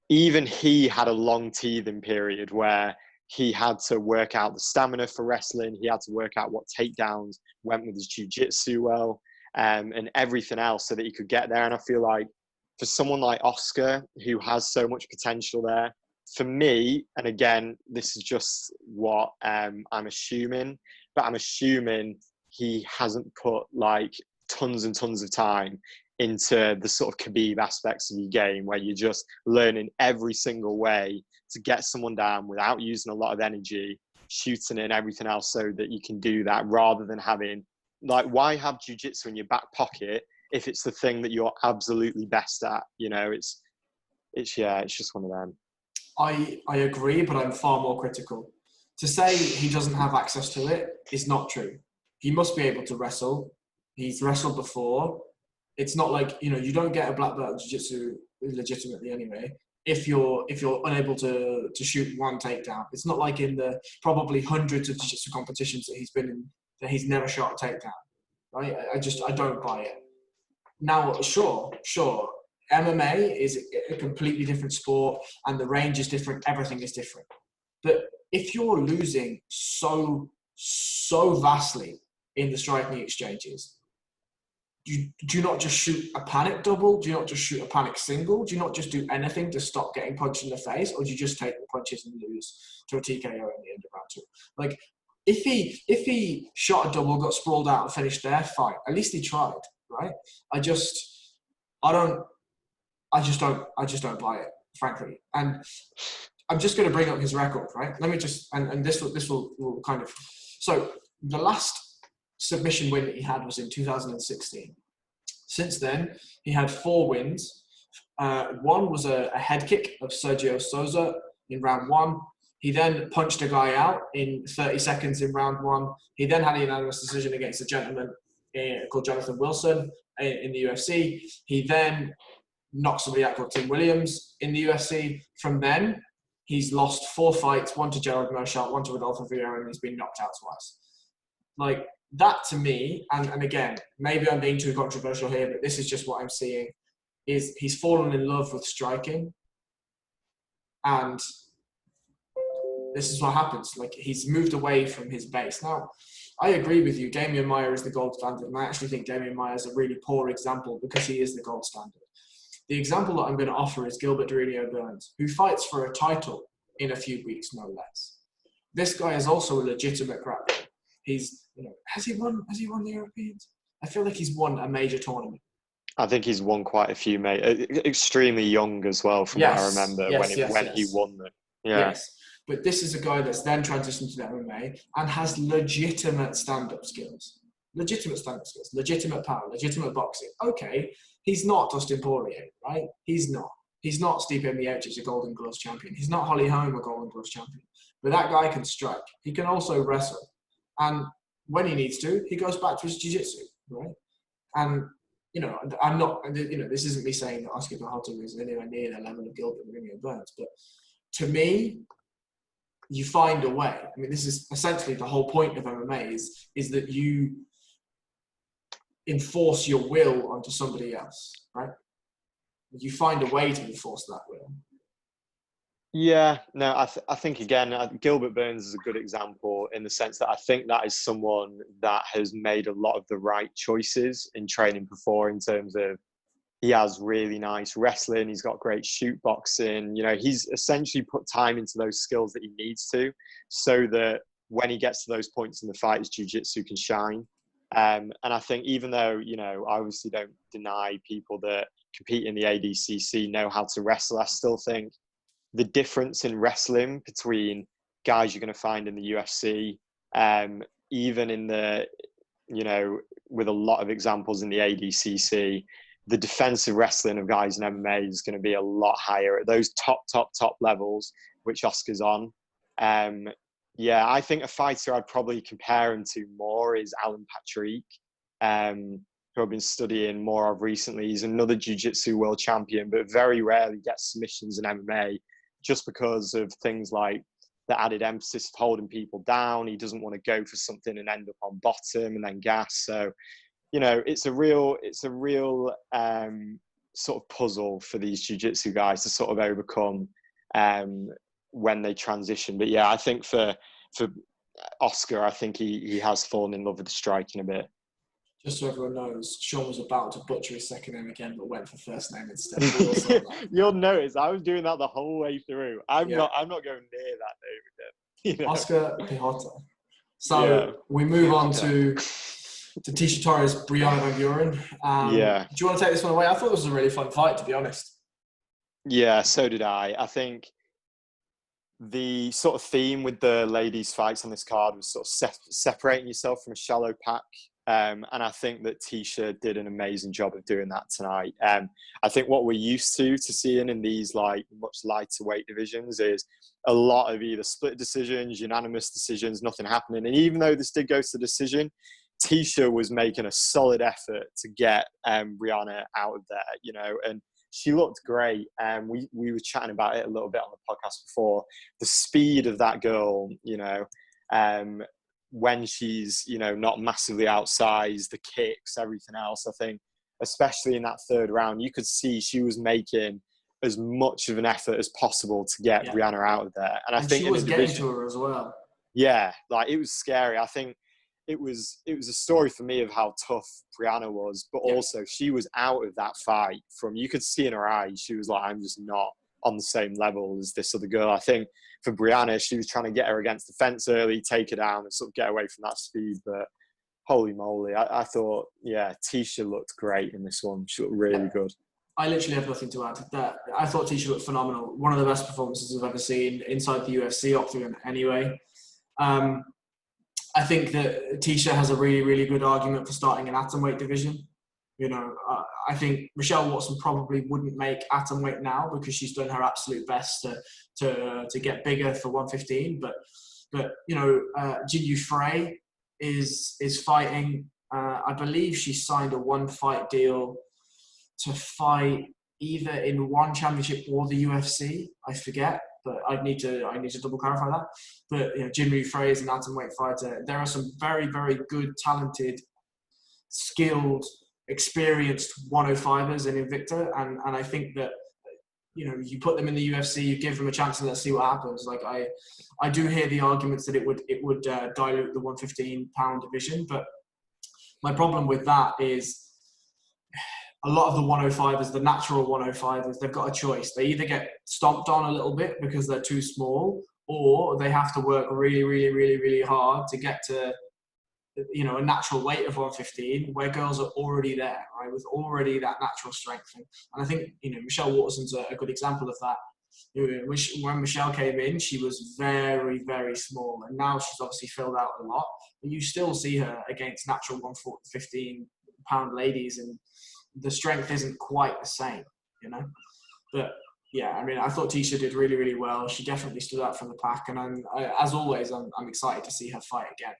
even he had a long teething period where he had to work out the stamina for wrestling. He had to work out what takedowns went with his jiu-jitsu well, and everything else so that he could get there. And I feel like for someone like Oscar, who has so much potential there, for me, and again, this is just what I'm assuming, but I'm assuming he hasn't put like tons and tons of time into the sort of Khabib aspects of your game, where you're just learning every single way to get someone down without using a lot of energy, shooting in everything else so that you can do that, rather than having, like, why have jiu-jitsu in your back pocket if it's the thing that you're absolutely best at? You know, it's just one of them. I agree, but I'm far more critical. To say he doesn't have access to it is not true. He must be able to wrestle. He's wrestled before. It's not like, you don't get a black belt in jiu-jitsu legitimately anyway if you're unable to shoot one takedown. It's not like in the probably hundreds of jiu-jitsu competitions that he's been in that he's never shot a takedown. Right? I don't buy it. Now, sure, MMA is a completely different sport, and the range is different. Everything is different. But if you're losing so vastly in the striking exchanges, do you not just shoot a panic double? Do you not just shoot a panic single? Do you not just do anything to stop getting punched in the face? Or do you just take the punches and lose to a TKO in the end of round two? Like, if he shot a double, got sprawled out and finished there, fine. At least he tried, right? I just don't buy it, frankly. And I'm just going to bring up his record, right? Let me just, and this will kind of, so the last submission win that he had was in 2016. Since then, he had 4 wins. One was a head kick of Sergio Souza in round 1. He then punched a guy out in 30 seconds in round 1. He then had a unanimous decision against a gentleman called Jonathan Wilson in the UFC. He then knocked somebody out called Tim Williams in the UFC. From then, he's lost 4 fights, 1 to Gerald Meerschaert, 1 to Rodolfo Vieira, and he's been knocked out twice. Like, that to me, and again, maybe I'm being too controversial here, but this is just what I'm seeing, is he's fallen in love with striking. And this is what happens. Like, he's moved away from his base. Now, I agree with you. Damian Maia is the gold standard. And I actually think Damian Maia is a really poor example because he is the gold standard. The example that I'm going to offer is Gilbert Durinho Burns, who fights for a title in a few weeks, no less. This guy is also a legitimate grappler. He's, has he won the Europeans? I feel like he's won a major tournament. I think he's won quite a few, mate. Extremely young as well, from what I remember, when he won them. Yeah. Yes. But this is a guy that's then transitioned to the MMA and has legitimate stand-up skills. Legitimate power, legitimate boxing. Okay, he's not Dustin Poirier, right? He's not. He's not Stipe Miocic, a Golden Gloves champion. He's not Holly Holm, a Golden Gloves champion. But that guy can strike. He can also wrestle. And when he needs to, he goes back to his jiu-jitsu, right? And, I'm not, this isn't me saying that Oscar Piechota is anywhere near the level of Gilbert Burns, but to me, you find a way. I mean, this is essentially the whole point of MMA is that you enforce your will onto somebody else, right? You find a way to enforce that will. Yeah, no, I think, again, Gilbert Burns is a good example in the sense that I think that is someone that has made a lot of the right choices in training before, in terms of he has really nice wrestling, he's got great shoot boxing, he's essentially put time into those skills that he needs to, so that when he gets to those points in the fight, his jiu-jitsu can shine. And I think, even though, I obviously don't deny people that compete in the ADCC know how to wrestle, I still think the difference in wrestling between guys you're going to find in the UFC, even in the, with a lot of examples in the ADCC, the defensive wrestling of guys in MMA is going to be a lot higher at those top levels, which Oscar's on. I think a fighter I'd probably compare him to more is Alan Patrick, who I've been studying more of recently. He's another jiu-jitsu world champion, but very rarely gets submissions in MMA, just because of things like the added emphasis of holding people down. He doesn't want to go for something and end up on bottom and then gas. So, it's a real sort of puzzle for these jiu-jitsu guys to sort of overcome, when they transition. But yeah, I think for Oscar, I think he has fallen in love with the striking a bit. Just so everyone knows, Sean was about to butcher his second name again, but went for first name instead. We all saw that. You'll notice I was doing that the whole way through. I'm Yeah. not going near that name again. You know? Oscar Pihota. So we move on to Tisha Torres, Brianna Van Buren. Do you want to take this one away? I thought this was a really fun fight, to be honest. Yeah, so did I. I think the sort of theme with the ladies' fights on this card was sort of separating yourself from a shallow pack. And I think that Tisha did an amazing job of doing that tonight. I think what we're used to seeing in these like much lighter weight divisions is a lot of either split decisions, unanimous decisions, nothing happening. And even though this did go to decision, Tisha was making a solid effort to get Brianna out of there, you know, and she looked great. We were chatting about it a little bit on the podcast before. The speed of that girl, you know, when she's, you know, not massively outsized, the kicks, everything else, I think, especially in that third round, you could see she was making as much of an effort as possible to get Brianna out of there. And I think she was getting to her as well. Yeah, like it was scary. I think it was a story for me of how tough Brianna was, but also she was out of that fight you could see in her eyes, she was like, I'm just not on the same level as this other girl. I think for Brianna, she was trying to get her against the fence early, take her down and sort of get away from that speed. But holy moly, I thought, Tisha looked great in this one. She looked really good. I literally have nothing to add to that. I thought Tisha looked phenomenal. One of the best performances I've ever seen inside the UFC octagon anyway. I think that Tisha has a really, really good argument for starting an atomweight division. You know, I think Michelle Watson probably wouldn't make atomweight now because she's done her absolute best to get bigger for 115. But you know, Jinyu Frey is fighting. I believe she signed a 1-fight deal to fight either in one championship or the UFC. I forget, but I need to double clarify that. But you know, Jinyu Frey is an atomweight fighter. There are some very, very good, talented, skilled, experienced 105ers in Invicta, and I think that, you know, you put them in the UFC, you give them a chance, and let's see what happens. Like I do hear the arguments that it would dilute the 115-pound division, but my problem with that is a lot of the 105ers, the natural 105ers, they've got a choice. They either get stomped on a little bit because they're too small, or they have to work really, really, really, really hard to get to, you know, a natural weight of 115, where girls are already there, right, with already that natural strength. And I think, you know, Michelle Waterson's a good example of that. When Michelle came in, she was very, very small, and now she's obviously filled out a lot. But you still see her against natural 115-pound ladies, and the strength isn't quite the same, you know. But yeah, I mean, I thought Tisha did really, really well. She definitely stood out from the pack, and as always, I'm excited to see her fight again.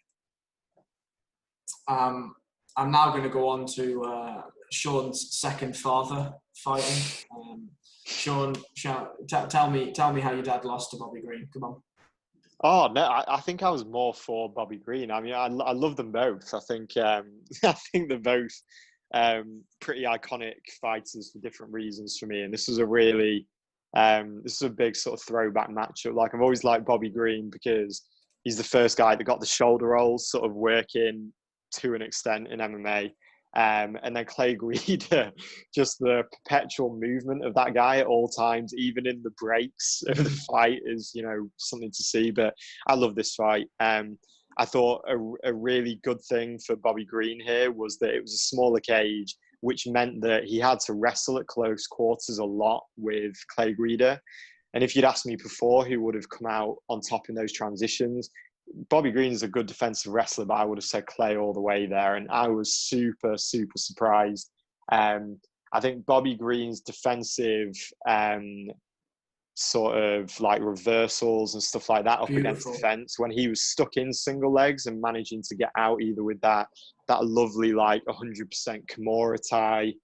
I'm now going to go on to Sean's second father fighting. Sean, tell me how your dad lost to Bobby Green. Come on. Oh no, I think I was more for Bobby Green. I mean, I love them both. I think I think they're both pretty iconic fighters for different reasons for me. And this was a really this is a big sort of throwback matchup. Like, I've always liked Bobby Green because he's the first guy that got the shoulder rolls sort of working to an extent in MMA. And then Clay Guida, just the perpetual movement of that guy at all times, even in the breaks of the fight, is, you know, something to see. But I love this fight. I thought a really good thing for Bobby Green here was that it was a smaller cage, which meant that he had to wrestle at close quarters a lot with Clay Guida. And if you'd asked me before who would have come out on top in those transitions, Bobby Green's a good defensive wrestler, but I would have said Clay all the way there. And I was super, super surprised. I think Bobby Green's defensive sort of like reversals and stuff like that up against the fence, when he was stuck in single legs and managing to get out either with that lovely like 100% Kimura tie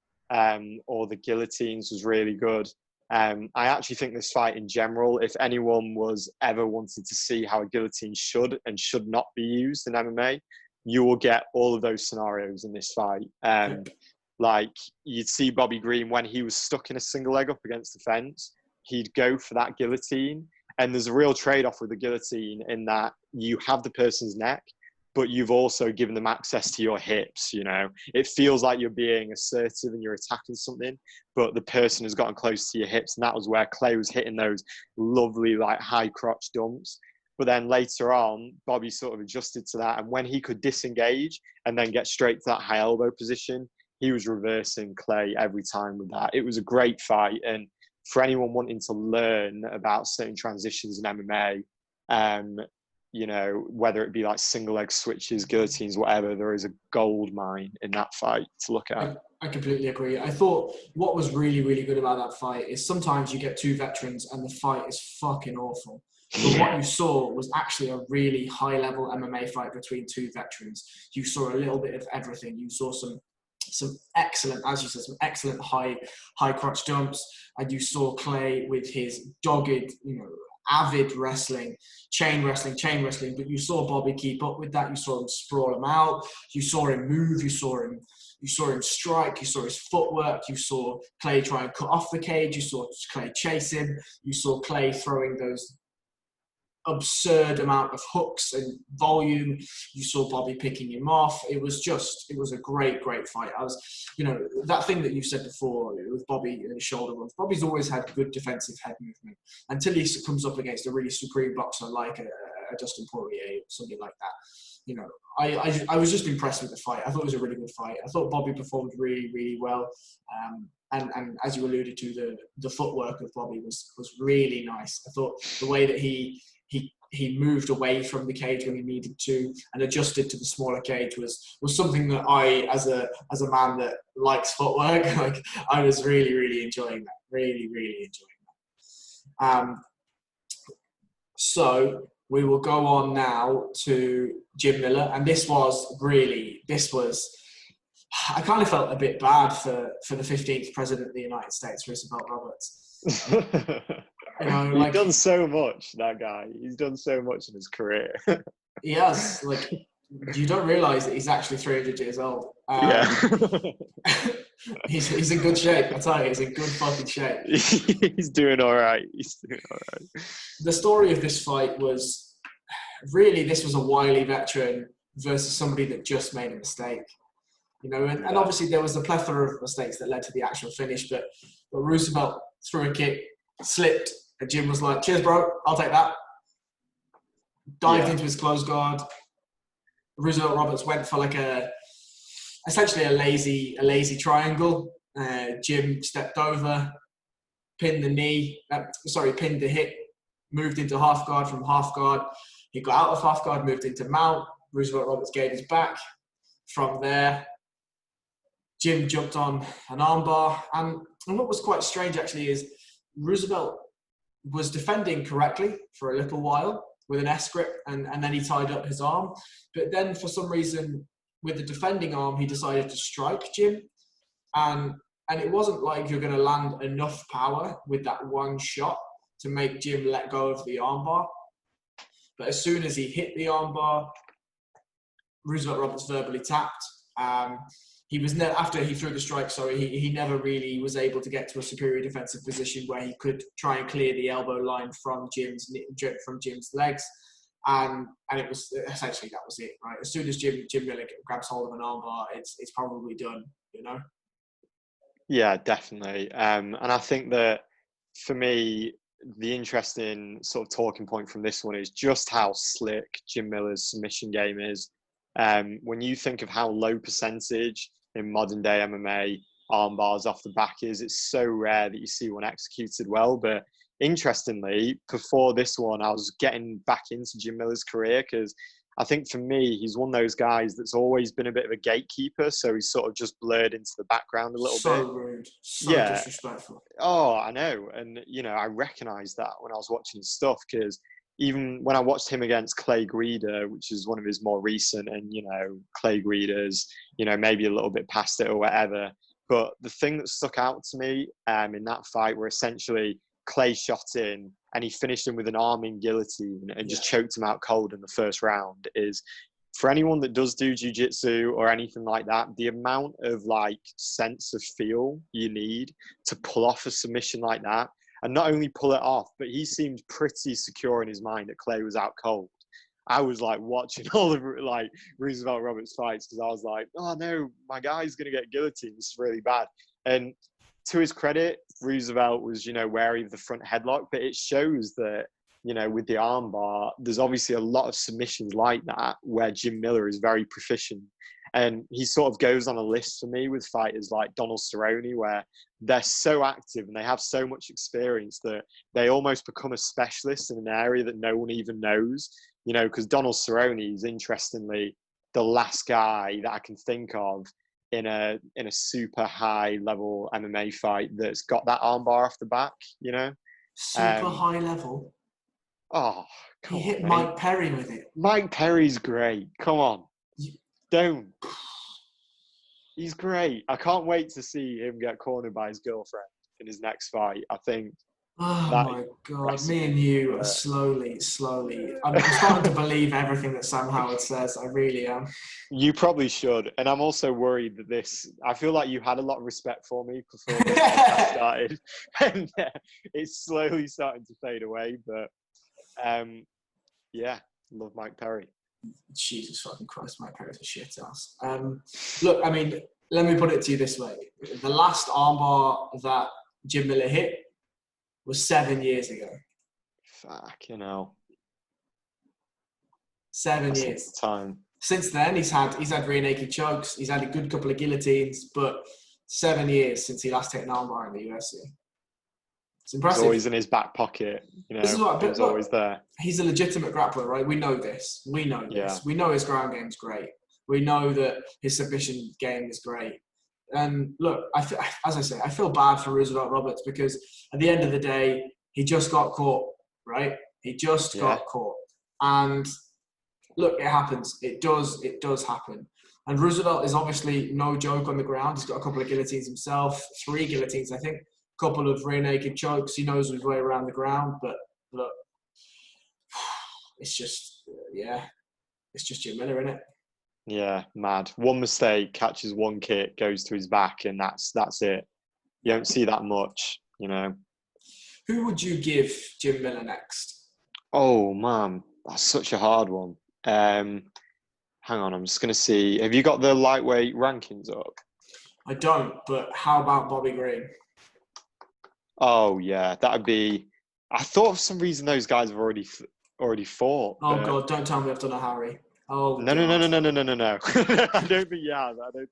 or the guillotines, was really good. I actually think this fight in general, if anyone was ever wanted to see how a guillotine should and should not be used in MMA, you will get all of those scenarios in this fight. Like, you'd see Bobby Green when he was stuck in a single leg up against the fence, he'd go for that guillotine And there's a real trade-off with the guillotine in that you have the person's neck, but you've also given them access to your hips. You know, it feels like you're being assertive and you're attacking something, but the person has gotten close to your hips. And that was where Clay was hitting those lovely, like, high crotch dumps. But then later on, Bobby sort of adjusted to that. And when he could disengage and then get straight to that high elbow position, he was reversing Clay every time with that. It was a great fight. And for anyone wanting to learn about certain transitions in MMA, you know, whether it be like single leg switches, guillotines, whatever, there is a gold mine in that fight to look at. I completely agree. I thought what was really, really good about that fight is sometimes you get two veterans and the fight is fucking awful. But what you saw was actually a really high-level MMA fight between two veterans. You saw a little bit of everything. You saw some excellent, as you said, some excellent high crotch dumps, and you saw Clay with his dogged, you know, avid wrestling, chain wrestling. But you saw Bobby keep up with that. You saw him sprawl him out. You saw him move. You saw him strike. You saw his footwork. You saw Clay try and cut off the cage. You saw Clay chase him. You saw Clay throwing those absurd amount of hooks and volume. You saw Bobby picking him off. It was a great fight. You know, that thing that you said before with Bobby and his shoulder runs. Bobby's always had good defensive head movement until he comes up against a really supreme boxer like a Dustin Poirier or something like that. You know, I was just impressed with the fight. I thought it was a really good fight. I thought Bobby performed really, really well. And as you alluded to, the footwork of Bobby was really nice. I thought the way that he moved away from the cage when he needed to and adjusted to the smaller cage was something that I, as a man that likes footwork, like, I was really, really enjoying that. Really, really enjoying that. So we will go on now to Jim Miller, and this was I kind of felt a bit bad for the 15th president of the United States, Roosevelt Roberts. You know, He's done so much, that guy. He's done so much in his career. He has. Like, you don't realise that he's actually 300 years old. Yeah. He's in good shape. I tell you, he's in good fucking shape. He's doing all right. The story of this fight was really, this was a wily veteran versus somebody that just made a mistake. You know, and obviously there was a plethora of mistakes that led to the actual finish, but Roosevelt threw a kick, slipped, and Jim was like, "Cheers, bro, I'll take that." Dived into his close guard. Roosevelt Roberts went for like essentially a lazy triangle. Jim stepped over, pinned the hip, moved into half guard. From half guard, he got out of half guard, moved into mount. Roosevelt Roberts gave his back. From there, Jim jumped on an armbar. And what was quite strange, actually, is Roosevelt was defending correctly for a little while with an S-grip, and then he tied up his arm. But then, for some reason, with the defending arm, he decided to strike Jim. And it wasn't like you're going to land enough power with that one shot to make Jim let go of the armbar. But as soon as he hit the armbar, Roosevelt Roberts verbally tapped. He was after he threw the strike. He never really was able to get to a superior defensive position where he could try and clear the elbow line from Jim's legs, and it was essentially, that was it, right? As soon as Jim Miller grabs hold of an armbar, it's probably done, you know. Yeah, definitely. And I think that for me, the interesting sort of talking point from this one is just how slick Jim Miller's submission game is. When you think of how low percentage in modern day MMA arm bars off the back is, it's so rare that you see one executed well. But interestingly, before this one, I was getting back into Jim Miller's career because I think for me, he's one of those guys that's always been a bit of a gatekeeper. So he's sort of just blurred into the background a little bit. So rude. So disrespectful. Oh, I know. And, you know, I recognized that when I was watching his stuff, because even when I watched him against Clay Guida, which is one of his more recent, and, you know, Clay Guida's, you know, maybe a little bit past it or whatever. But the thing that stuck out to me in that fight were essentially Clay shot in and he finished him with an arming guillotine and just choked him out cold in the first round. Is, for anyone that does do jiu-jitsu or anything like that, the amount of like sense of feel you need to pull off a submission like that. and not only pull it off, but he seemed pretty secure in his mind that Clay was out cold. I was like watching all of like Roosevelt Roberts fights because I was like, oh no, my guy's gonna get guillotined. This is really bad. And to his credit, Roosevelt was, wary of the front headlock, but it shows that, with the armbar, there's obviously a lot of submissions like that where Jim Miller is very proficient. And he sort of goes on a list for me with fighters like Donald Cerrone, where they're so active and they have so much experience that they almost become a specialist in an area that no one even knows. Because Donald Cerrone is interestingly the last guy that I can think of in a super high level MMA fight that's got that armbar off the back. Super high level. Oh, he come hit on, Mike Perry with it. Mike Perry's great. Come on, don't. He's great. I can't wait to see him get cornered by his girlfriend in his next fight. I think. Oh my God, me and you are slowly. I'm starting to believe everything that Sam Howard says. I really am. You probably should. And I'm also worried that I feel like you had a lot of respect for me before this podcast started. And it's slowly starting to fade away. But yeah, love Mike Perry. Jesus fucking Christ, Mike Perry's a shit ass. Look, I mean, let me put it to you this way. The last armbar that Jim Miller hit was 7 years ago. Fucking hell. 7 years. Time. Since then, he's had rear naked chokes. He's had a good couple of guillotines, but 7 years since he last hit an armbar in the UFC. It's impressive. He's always in his back pocket. This is what, he's always there. He's a legitimate grappler, right? We know this. Yeah. We know his ground game's great. We know that his submission game is great. And look, as I say, I feel bad for Roosevelt Roberts because at the end of the day, he just got caught, right? He just got caught. And look, it happens. It does happen. And Roosevelt is obviously no joke on the ground. He's got a couple of guillotines himself, 3 guillotines, I think, a couple of rear naked chokes. He knows his way around the ground. But look, it's just Jim Miller, innit? Yeah, mad. One mistake, catches one kick, goes to his back, and that's it. You don't see that much, Who would you give Jim Miller next? Oh, man, that's such a hard one. Hang on, I'm just going to see. Have you got the lightweight rankings up? I don't, but how about Bobby Green? Oh, yeah, that would be... I thought for some reason those guys have already fought. Oh, but... God, don't tell me I've done a Harry. Oh, No. I don't think you have. I think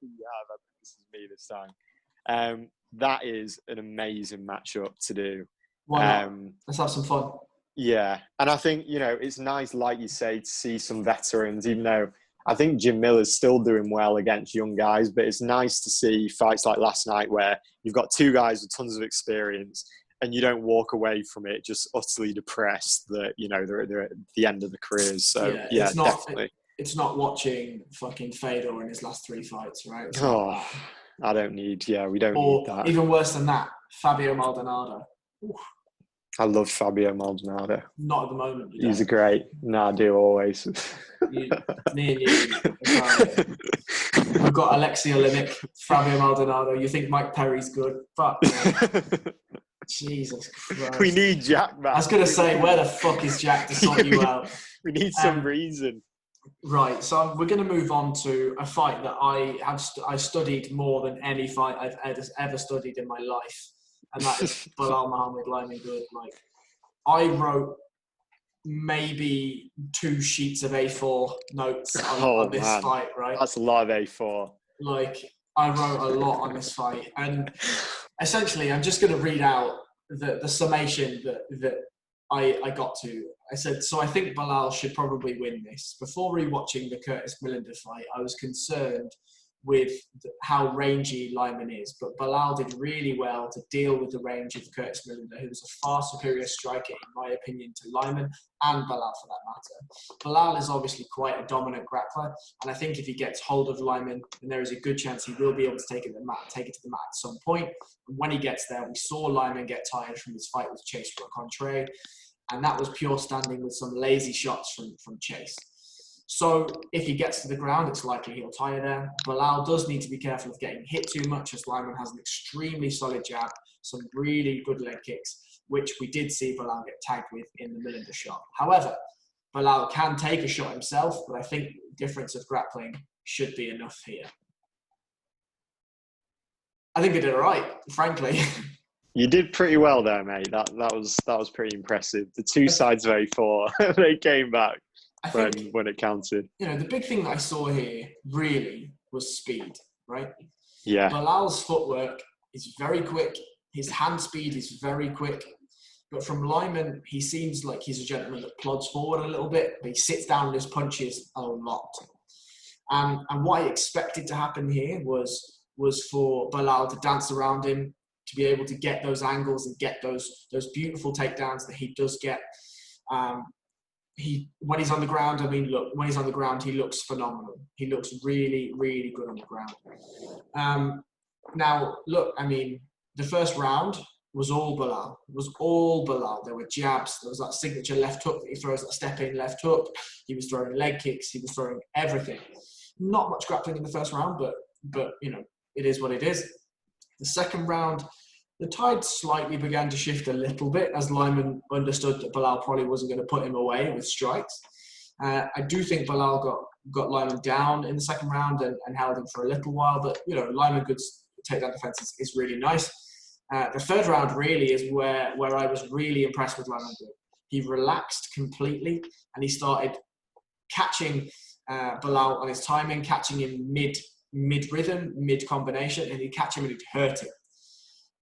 this is me this time. That is an amazing matchup to do. Why not? Let's have some fun. Yeah. And I think, it's nice, like you say, to see some veterans, even though I think Jim Miller's still doing well against young guys, but it's nice to see fights like last night where you've got 2 guys with tons of experience and you don't walk away from it just utterly depressed that, they're at the end of the careers. So, yeah, definitely. It's not watching fucking Fedor in his last 3 fights, right? I don't need, we don't need that. Even worse than that, Fabio Maldonado. Oof. I love Fabio Maldonado. Not at the moment. He's a great. No, I do always. Me and you. We've got Alexei Oleinik, Fabio Maldonado. You think Mike Perry's good? Fuck. Jesus Christ. We need Jack, man. I was going to say, where the fuck is Jack to sort you out? We need some reason. Right, so we're going to move on to a fight that I studied more than any fight I've ever studied in my life, and that is Belal Muhammad Lyman Good. Like, I wrote maybe 2 sheets of A4 notes on this fight, right? That's a lot of A4. Like, I wrote a lot on this fight, and essentially, I'm just going to read out the summation that I got to. I said, so I think Belal should probably win this. Before rewatching the Curtis Millender fight, I was concerned with how rangy Lyman is, but Belal did really well to deal with the range of Curtis Millender, who was a far superior striker, in my opinion, to Lyman and Belal for that matter. Belal is obviously quite a dominant grappler, and I think if he gets hold of Lyman, then there is a good chance he will be able to take it to the mat at some point. And when he gets there, we saw Lyman get tired from his fight with Chase Broucontre, and that was pure standing with some lazy shots from Chase. So if he gets to the ground, it's likely he'll tire there. Belal does need to be careful of getting hit too much, as Lyman has an extremely solid jab, some really good leg kicks, which we did see Belal get tagged with in the Millender shot. However, Belal can take a shot himself, but I think the difference of grappling should be enough here. I think I did all right, frankly. You did pretty well there, mate. That was pretty impressive. The two sides of A4, they came back when it counted. You know, the big thing that I saw here really was speed, right? Yeah. Bilal's footwork is very quick. His hand speed is very quick. But from Lyman, he seems like he's a gentleman that plods forward a little bit, but he sits down on his punches a lot. And what I expected to happen here was for Belal to dance around him, to be able to get those angles and get those beautiful takedowns that he does get. When he's on the ground, when he's on the ground, he looks phenomenal. He looks really, really good on the ground. Now, look, the first round was all Belal. There were jabs. There was that signature left hook that he throws, that step-in left hook. He was throwing leg kicks. He was throwing everything. Not much grappling in the first round, but you know, it is what it is. The second round, the tide slightly began to shift a little bit as Lyman understood that Belal probably wasn't going to put him away with strikes. I do think Belal got Lyman down in the second round and held him for a little while, but you know, Lyman Good's takedown defense is really nice. The third round really is where I was really impressed with Lyman Good. He relaxed completely and he started catching Belal on his timing, catching him mid-rhythm, mid-combination, and he'd catch him and he'd hurt him.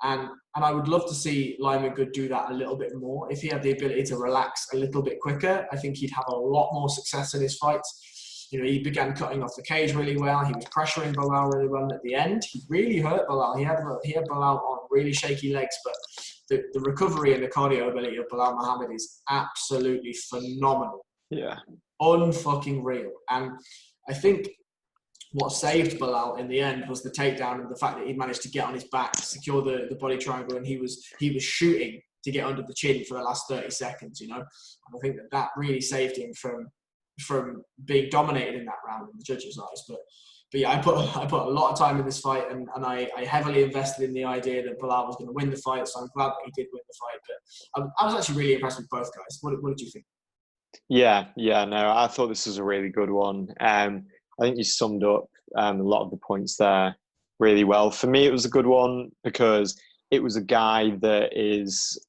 And I would love to see Lyman Good do that a little bit more. If he had the ability to relax a little bit quicker, I think he'd have a lot more success in his fights. You know, he began cutting off the cage really well. He was pressuring Belal really well. And at the end, he really hurt Belal. He had Belal on really shaky legs, but the recovery and the cardio ability of Belal Muhammad is absolutely phenomenal. Yeah. Unfucking real. And I think what saved Belal in the end was the takedown and the fact that he managed to get on his back, secure the body triangle, and he was shooting to get under the chin for the last 30 seconds, you know. And I think that really saved him from being dominated in that round in the judges' eyes. But yeah, I put a lot of time in this fight, and I heavily invested in the idea that Belal was going to win the fight, so I'm glad that he did win the fight. But I was actually really impressed with both guys. What did you think? Yeah, no, I thought this was a really good one. I think you summed up a lot of the points there really well. For me, it was a good one because it was a guy that is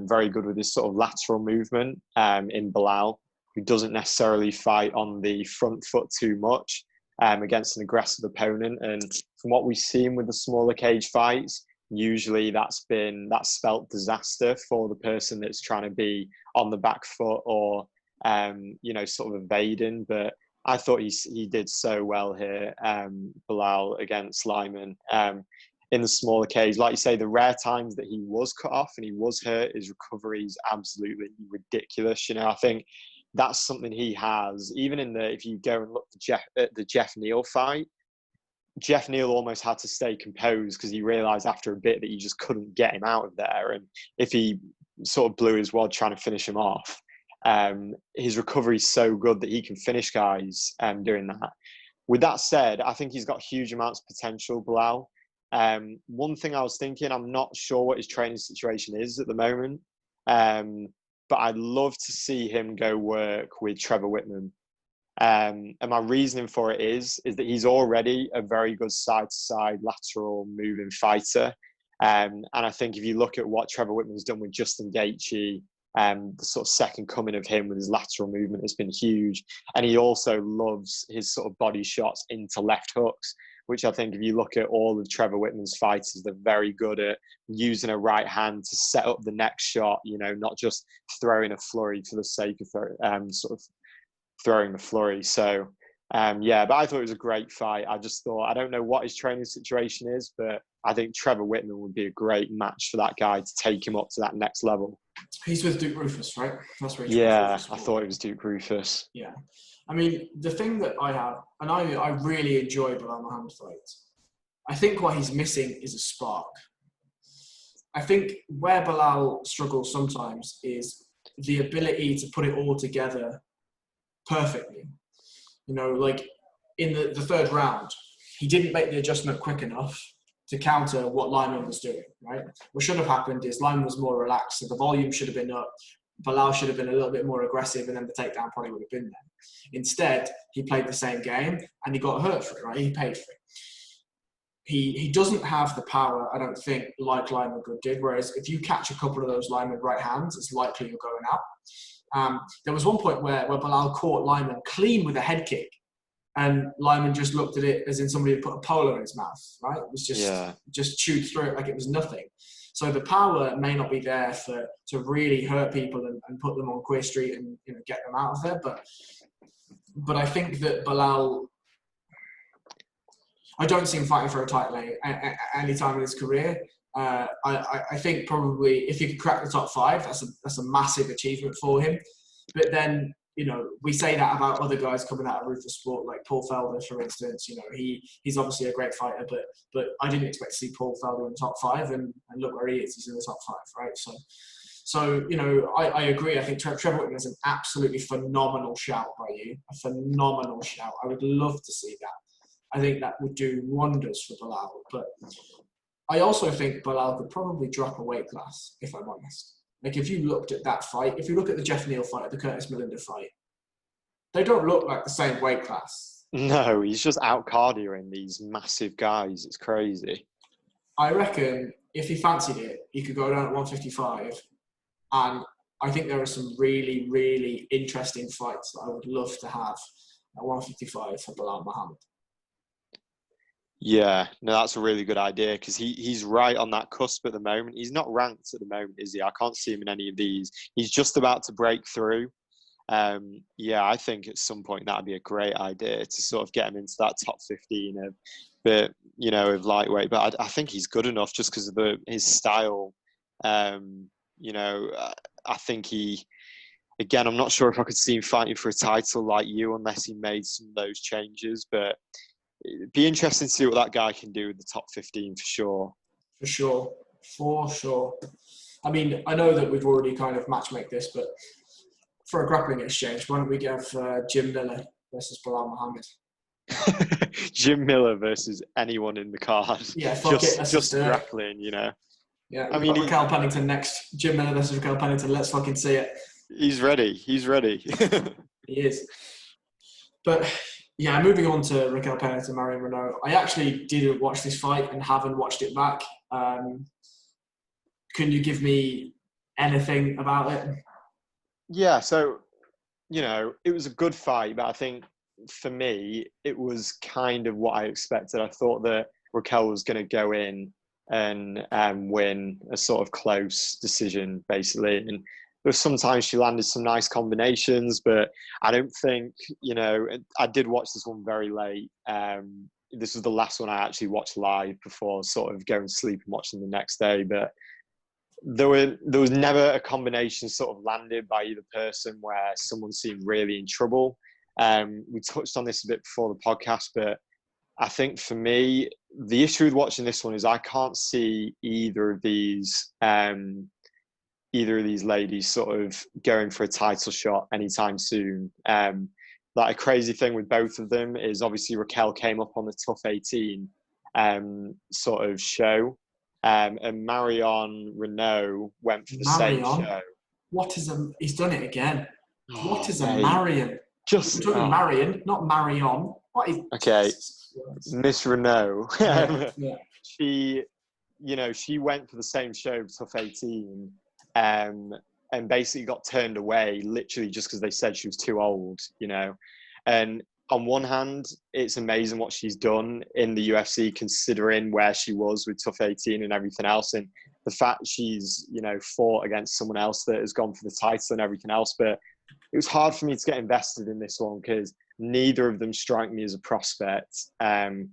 very good with his sort of lateral movement in Belal, who doesn't necessarily fight on the front foot too much against an aggressive opponent. And from what we've seen with the smaller cage fights, usually that's spelt disaster for the person that's trying to be on the back foot or sort of evading. But I thought he did so well here, Belal against Lyman. In the smaller cage, like you say, the rare times that he was cut off and he was hurt, his recovery is absolutely ridiculous. You know, I think that's something he has. Even if you go and look at the Jeff Neal fight, Jeff Neal almost had to stay composed because he realised after a bit that you just couldn't get him out of there. And if he sort of blew his wad trying to finish him off, his recovery is so good that he can finish guys doing that. With that said, I think he's got huge amounts of potential, Belal. One thing I was thinking, I'm not sure what his training situation is at the moment, but I'd love to see him go work with Trevor Whitman. And my reasoning for it is that he's already a very good side-to-side lateral moving fighter. And I think if you look at what Trevor Whitman's done with Justin Gaethje, the sort of second coming of him with his lateral movement has been huge. And he also loves his sort of body shots into left hooks, which I think if you look at all of Trevor Whitman's fighters, they're very good at using a right hand to set up the next shot, you know, not just throwing a flurry for the sake of sort of throwing the flurry. So, but I thought it was a great fight. I just thought, I don't know what his training situation is, but I think Trevor Whitman would be a great match for that guy to take him up to that next level. He's with Duke Rufus, right? That's where I thought it was Duke Rufus. Yeah. I mean, the thing that I have, and I really enjoy Belal Muhammad fights, I think what he's missing is a spark. I think where Belal struggles sometimes is the ability to put it all together perfectly. You know, like in the third round, he didn't make the adjustment quick enough to counter what Lyman was doing, right? What should have happened is Lyman was more relaxed, so the volume should have been up. Bilal should have been a little bit more aggressive, and then the takedown probably would have been there. Instead, he played the same game, and he got hurt for it, right? He paid for it. He doesn't have the power, I don't think, like Lyman Good did, whereas if you catch a couple of those Lyman right hands, it's likely you're going out. There was one point where Bilal caught Lyman clean with a head kick, and Lyman just looked at it as in somebody had put a polo in his mouth, right? It was just chewed through it like it was nothing. So the power may not be there to really hurt people and put them on Queer Street and get them out of there. But I think that Bilal, I don't see him fighting for a title any time in his career. I think probably if he could crack the top 5, that's a massive achievement for him. But then, we say that about other guys coming out of Ruthless Sport, like Paul Felder, for instance. He's obviously a great fighter, but I didn't expect to see Paul Felder in the top 5, and look where he is. He's in the top 5, right? So I agree. I think Trevor Whitman is an absolutely phenomenal shout by you, a phenomenal shout. I would love to see that. I think that would do wonders for Bilal. But I also think Bilal could probably drop a weight class, if I'm honest. Like, if you looked at that fight, if you look at the Jeff Neal fight, the Curtis Millender fight, they don't look like the same weight class. No, he's just out-cardioing these massive guys. It's crazy. I reckon if he fancied it, he could go down at 155. And I think there are some really, really interesting fights that I would love to have at 155 for Bilal Muhammad. Yeah, no, that's a really good idea because he's right on that cusp at the moment. He's not ranked at the moment, is he? I can't see him in any of these. He's just about to break through. Yeah, I think at some point that'd be a great idea to sort of get him into that top 15 of lightweight. But I think he's good enough just because of his style. I think again, I'm not sure if I could see him fighting for a title like you unless he made some of those changes, but it'd be interesting to see what that guy can do with the top 15 for sure. For sure. I mean, I know that we've already kind of matchmake this, but for a grappling exchange, why don't we give Jim Miller versus Bilal Muhammad? Jim Miller versus anyone in the card. Yeah, fuck it. Just grappling, Yeah, I mean, Raquel Pennington next. Jim Miller versus Raquel Pennington. Let's fucking see it. He's ready. He is. But yeah, moving on to Raquel Pennington, Marion Renault. I actually didn't watch this fight and haven't watched it back. Can you give me anything about it? Yeah, so, it was a good fight, but I think for me, it was kind of what I expected. I thought that Raquel was going to go in and win a sort of close decision, basically. And sometimes she landed some nice combinations, but I don't think, I did watch this one very late. This was the last one I actually watched live before sort of going to sleep and watching the next day. But there was never a combination sort of landed by either person where someone seemed really in trouble. We touched on this a bit before the podcast, but I think for me, the issue with watching this one is I can't see either of these ladies sort of going for a title shot anytime soon. Like a crazy thing with both of them is obviously Raquel came up on the Tough 18 sort of show. And Marion Renault went for the same show. He's done it again. What is a mate. Marion? Just Marion, not Marion. What is? Okay, Miss Renault. Yeah. She went for the same show, Tough 18, and basically got turned away literally just because they said she was too old, And on one hand, it's amazing what she's done in the UFC, considering where she was with Tough 18 and everything else. And the fact she's, fought against someone else that has gone for the title and everything else. But it was hard for me to get invested in this one because neither of them strike me as a prospect. And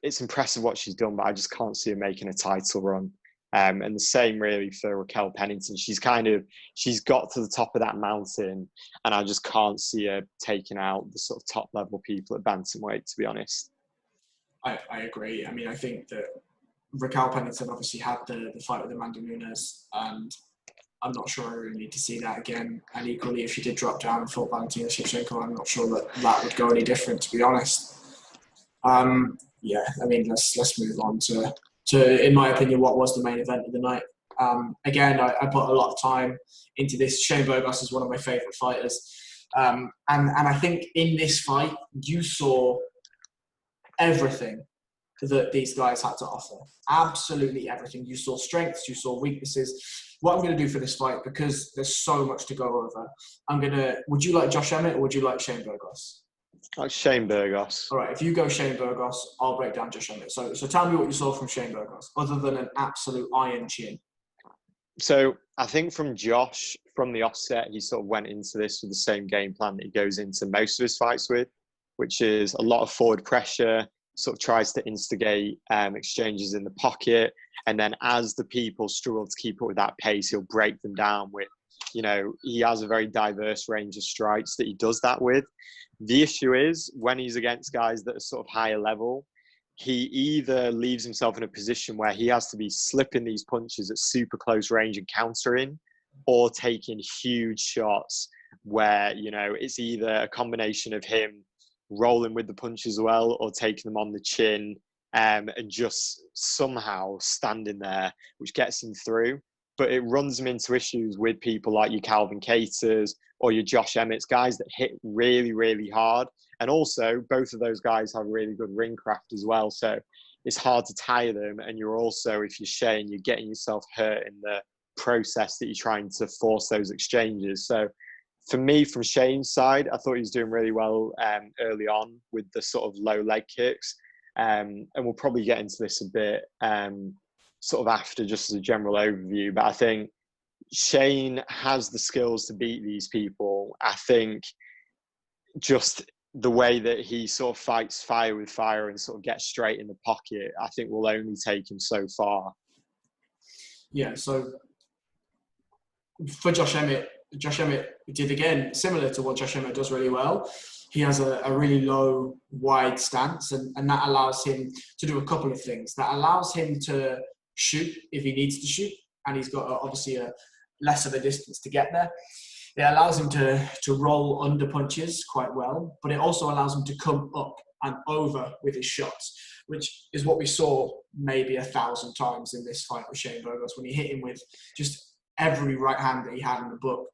it's impressive what she's done, but I just can't see her making a title run. And the same really for Raquel Pennington. She's got to the top of that mountain, and I just can't see her taking out the sort of top level people at bantamweight, to be honest. I agree. I mean, I think that Raquel Pennington obviously had the fight with Amanda Nunes, and I'm not sure I really need to see that again. And equally, if she did drop down and fought Valentina Shevchenko, I'm not sure that would go any different, to be honest. Yeah, I mean, let's move on to, in my opinion, what was the main event of the night. Again, I put a lot of time into this. Shane Burgos is one of my favourite fighters. And I think in this fight, you saw everything that these guys had to offer. Absolutely everything. You saw strengths, you saw weaknesses. What I'm going to do for this fight, because there's so much to go over, would you like Josh Emmett or would you like Shane Burgos? Like Shane Burgos. All right, if you go Shane Burgos, I'll break down Josh Emmett. So tell me what you saw from Shane Burgos, other than an absolute iron chin. So I think from Josh, from the offset, he sort of went into this with the same game plan that he goes into most of his fights with, which is a lot of forward pressure, sort of tries to instigate exchanges in the pocket. And then as the people struggle to keep up with that pace, he'll break them down with, he has a very diverse range of strikes that he does that with. The issue is when he's against guys that are sort of higher level, he either leaves himself in a position where he has to be slipping these punches at super close range and countering, or taking huge shots where, it's either a combination of him rolling with the punch as well or taking them on the chin and just somehow standing there, which gets him through. But it runs him into issues with people like your Calvin Caters or your Josh Emmett's, guys that hit really, really hard. And also, both of those guys have really good ring craft as well. So it's hard to tire them. And you're also, if you're Shane, you're getting yourself hurt in the process that you're trying to force those exchanges. So for me, from Shane's side, I thought he was doing really well early on with the sort of low leg kicks. And we'll probably get into this a bit sort of after, just as a general overview. But I think Shane has the skills to beat these people. I think just the way that he sort of fights fire with fire and sort of gets straight in the pocket, I think will only take him so far. Yeah, so for Josh Emmett did, again, similar to what Josh Emmett does really well. He has a really low, wide stance, and that allows him to do a couple of things. That allows him to shoot if he needs to shoot, and he's got obviously a less of a distance to get there. It allows him to roll under punches quite well, but it also allows him to come up and over with his shots, which is what we saw maybe 1,000 times in this fight with Shane Burgos, when he hit him with just every right hand that he had in the book.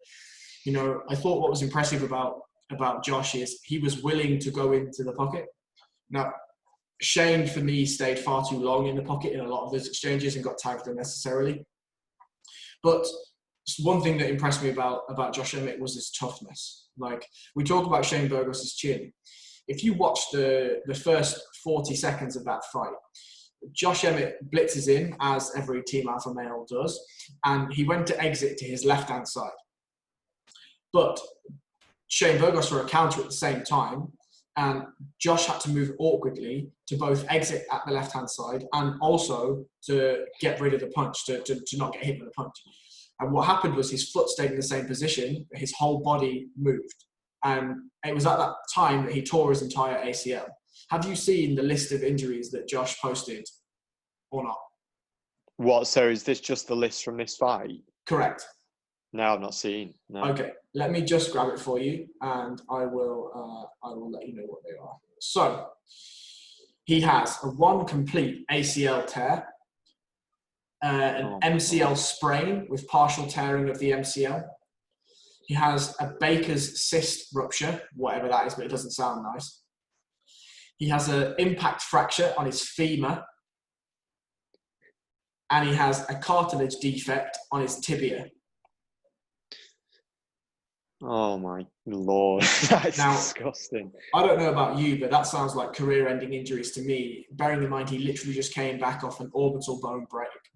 I thought what was impressive about Josh is he was willing to go into the pocket. Now, Shane, for me, stayed far too long in the pocket in a lot of those exchanges and got tagged unnecessarily. But one thing that impressed me about Josh Emmett was his toughness. Like, we talk about Shane Burgos' chin. If you watch the first 40 seconds of that fight, Josh Emmett blitzes in, as every Team Alpha male does, and he went to exit to his left-hand side. But Shane Burgos for a counter at the same time, and Josh had to move awkwardly to both exit at the left-hand side and also to get rid of the punch, to not get hit with the punch. And what happened was his foot stayed in the same position, but his whole body moved. And it was at that time that he tore his entire ACL. Have you seen the list of injuries that Josh posted or not? What? So is this just the list from this fight? Correct. No, I've not seen. No. Okay, let me just grab it for you, and I will let you know what they are. So he has a 1 complete ACL tear, an MCL sprain with partial tearing of the MCL. He has a Baker's cyst rupture, whatever that is, but it doesn't sound nice. He has an impact fracture on his femur, and he has a cartilage defect on his tibia. Oh my Lord, that's disgusting. I don't know about you, but that sounds like career-ending injuries to me, bearing in mind he literally just came back off an orbital bone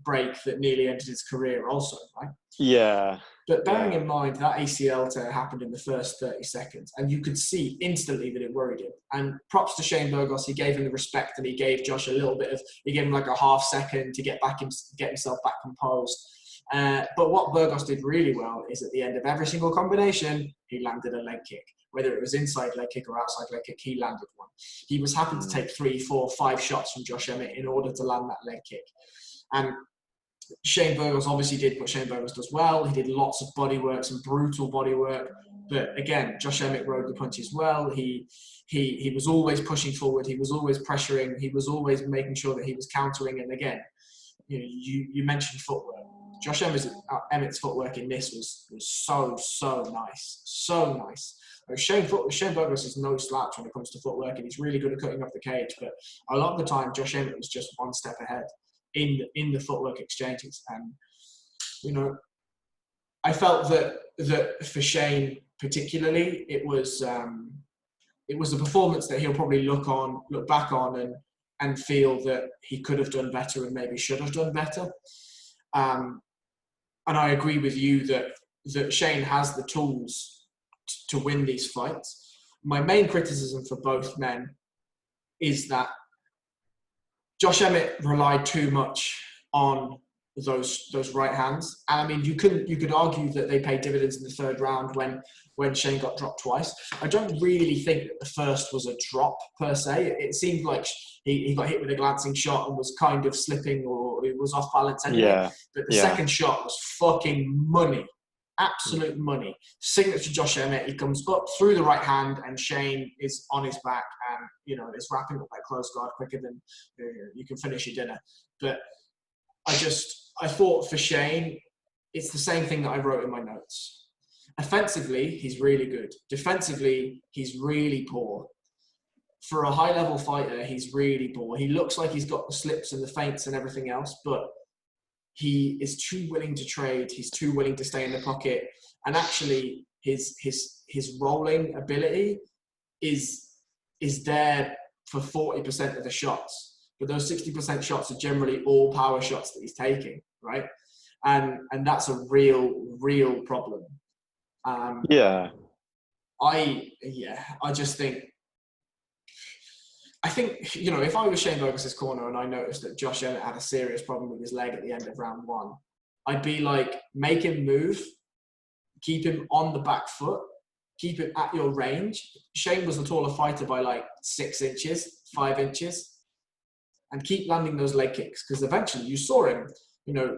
break that nearly ended his career also, right? Yeah. But bearing in mind that ACL tear happened in the first 30 seconds, and you could see instantly that it worried him. And props to Shane Burgos, he gave him the respect, and he gave Josh he gave him like a half second to get himself back composed. But what Burgos did really well is at the end of every single combination, he landed a leg kick. Whether it was inside leg kick or outside leg kick, he landed one. He was happy to take 3, 4, 5 shots from Josh Emmett in order to land that leg kick. And Shane Burgos obviously did what Shane Burgos does well. He did lots of body work, some brutal body work, But again, Josh Emmett rode the punches well. He was always pushing forward. He was always pressuring. He was always making sure that he was countering. And again, you mentioned footwork. Josh Emmett's footwork in this was so nice, so nice. Shane Burgos is no slouch when it comes to footwork, and he's really good at cutting off the cage. But a lot of the time, Josh Emmett was just one step ahead in the footwork exchanges. And I felt that for Shane particularly, it was a performance that he'll probably look back on and feel that he could have done better and maybe should have done better. And I agree with you that Shane has the tools to win these fights. My main criticism for both men is that Josh Emmett relied too much on those right hands. And I mean, you could argue that they paid dividends in the third round when Shane got dropped twice. I don't really think that the first was a drop per se. It seemed like he got hit with a glancing shot and was kind of slipping, or it was off balance anyway. Yeah. But the second shot was fucking money. Absolute money. Signature Josh Emmett. He comes up through the right hand, and Shane is on his back and is wrapping up that close guard quicker than you can finish your dinner. But I thought for Shane, it's the same thing that I wrote in my notes. Offensively, he's really good. Defensively, he's really poor. For a high-level fighter, he's really poor. He looks like he's got the slips and the feints and everything else, but he is too willing to trade. He's too willing to stay in the pocket. And actually, his rolling ability is there for 40% of the shots. But those 60% shots are generally all power shots that he's taking, right? And that's a real problem. I think, if I was Shane Burgos' corner and I noticed that Josh Emmett had a serious problem with his leg at the end of round one, I'd be like, make him move, keep him on the back foot, keep him at your range. Shane was the taller fighter by like 6 inches, 5 inches, and keep landing those leg kicks, because eventually you saw him,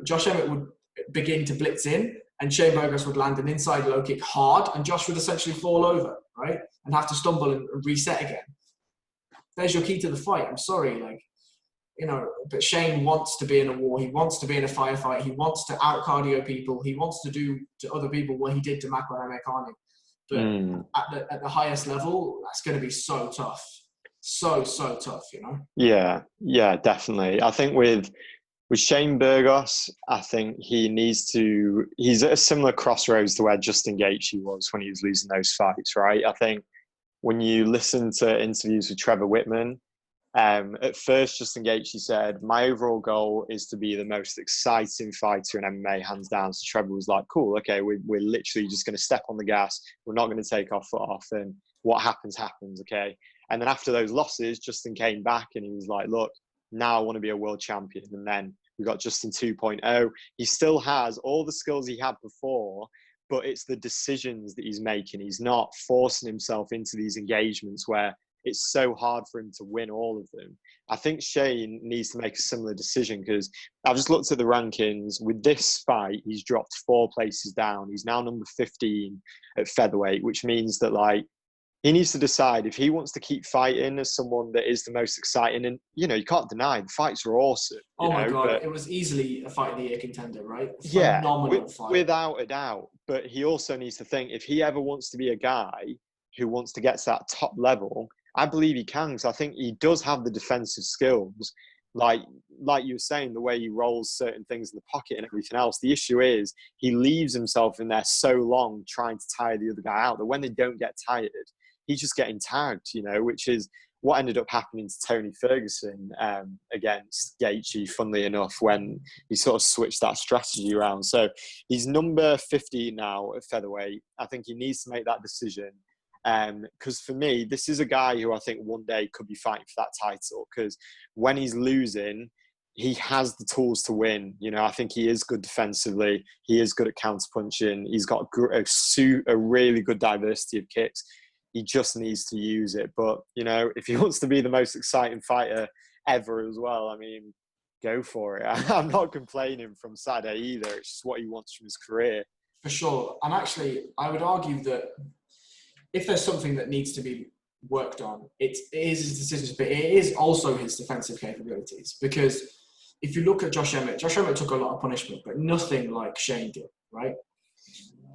Josh Emmett would begin to blitz in and Shane Burgos would land an inside low kick hard and Josh would essentially fall over, right? And have to stumble and reset again. There's your key to the fight. I'm sorry, but Shane wants to be in a war. He wants to be in a firefight. He wants to out-cardio people. He wants to do to other people what he did to Makwan Amekhani. But at the highest level, that's going to be so tough. So tough, Yeah, definitely. I think with Shane Burgos, I think he's at a similar crossroads to where Justin Gaethje was when he was losing those fights, right? I think when you listen to interviews with Trevor Whitman, at first Justin Gaethje said, my overall goal is to be the most exciting fighter in MMA, hands down. So Trevor was like, cool, okay, we're literally just going to step on the gas. We're not going to take our foot off, and what happens, okay? And then after those losses, Justin came back and he was like, look, now I want to be a world champion. And then we got Justin 2.0. He still has all the skills he had before, but it's the decisions that he's making. He's not forcing himself into these engagements where it's so hard for him to win all of them. I think Shane needs to make a similar decision, because I've just looked at the rankings. With this fight, he's dropped 4 places down. He's now number 15 at featherweight, which means that he needs to decide if he wants to keep fighting as someone that is the most exciting. And, you can't deny the fights are awesome. Oh my God, it was easily a fight of the year contender, right? Phenomenal fight. Without a doubt. But he also needs to think, if he ever wants to be a guy who wants to get to that top level, I believe he can, because I think he does have the defensive skills. Like you were saying, the way he rolls certain things in the pocket and everything else. The issue is he leaves himself in there so long trying to tire the other guy out that when they don't get tired, he's just getting tagged, which is what ended up happening to Tony Ferguson against Gaethje, funnily enough, when he sort of switched that strategy around. So he's number 50 now at featherweight. I think he needs to make that decision. Because for me, this is a guy who I think one day could be fighting for that title, because when he's losing, he has the tools to win. I think he is good defensively. He is good at counterpunching. He's got a really good diversity of kicks. He just needs to use it. But, if he wants to be the most exciting fighter ever as well, I mean, go for it. I'm not complaining from Saturday either. It's just what he wants from his career. For sure. And actually, I would argue that if there's something that needs to be worked on, it is his decisions, but it is also his defensive capabilities. Because if you look at Josh Emmett took a lot of punishment, but nothing like Shane did, right?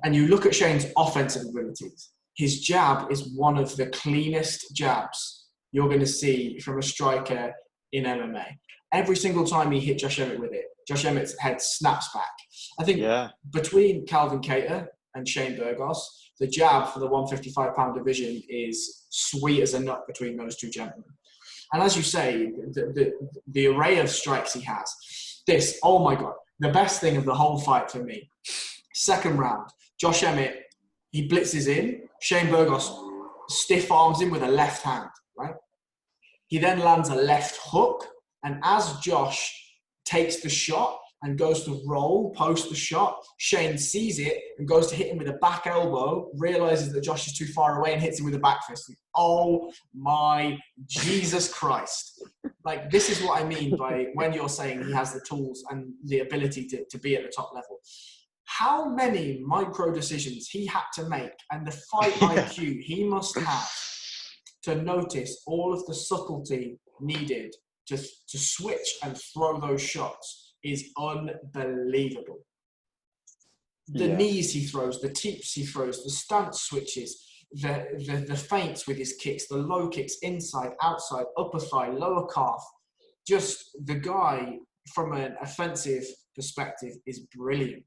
And you look at Shane's offensive abilities, his jab is one of the cleanest jabs you're going to see from a striker in MMA. Every single time he hit Josh Emmett with it, Josh Emmett's head snaps back. I think between Calvin Kattar and Shane Burgos, the jab for the 155-pound division is sweet as a nut between those two gentlemen. And as you say, the array of strikes he has, oh my God, the best thing of the whole fight for me, second round, Josh Emmett, he blitzes in, Shane Burgos stiff arms him with a left hand, right? He then lands a left hook, and as Josh takes the shot and goes to roll post the shot, Shane sees it and goes to hit him with a back elbow, realizes that Josh is too far away and hits him with a back fist. Oh my Jesus Christ. Like, this is what I mean by when you're saying he has the tools and the ability to be at the top level. How many micro decisions he had to make and the fight IQ he must have to notice all of the subtlety needed to switch and throw those shots is unbelievable. The knees he throws, the teeps he throws, the stance switches, the feints with his kicks, the low kicks, inside, outside, upper thigh, lower calf. Just the guy from an offensive perspective is brilliant.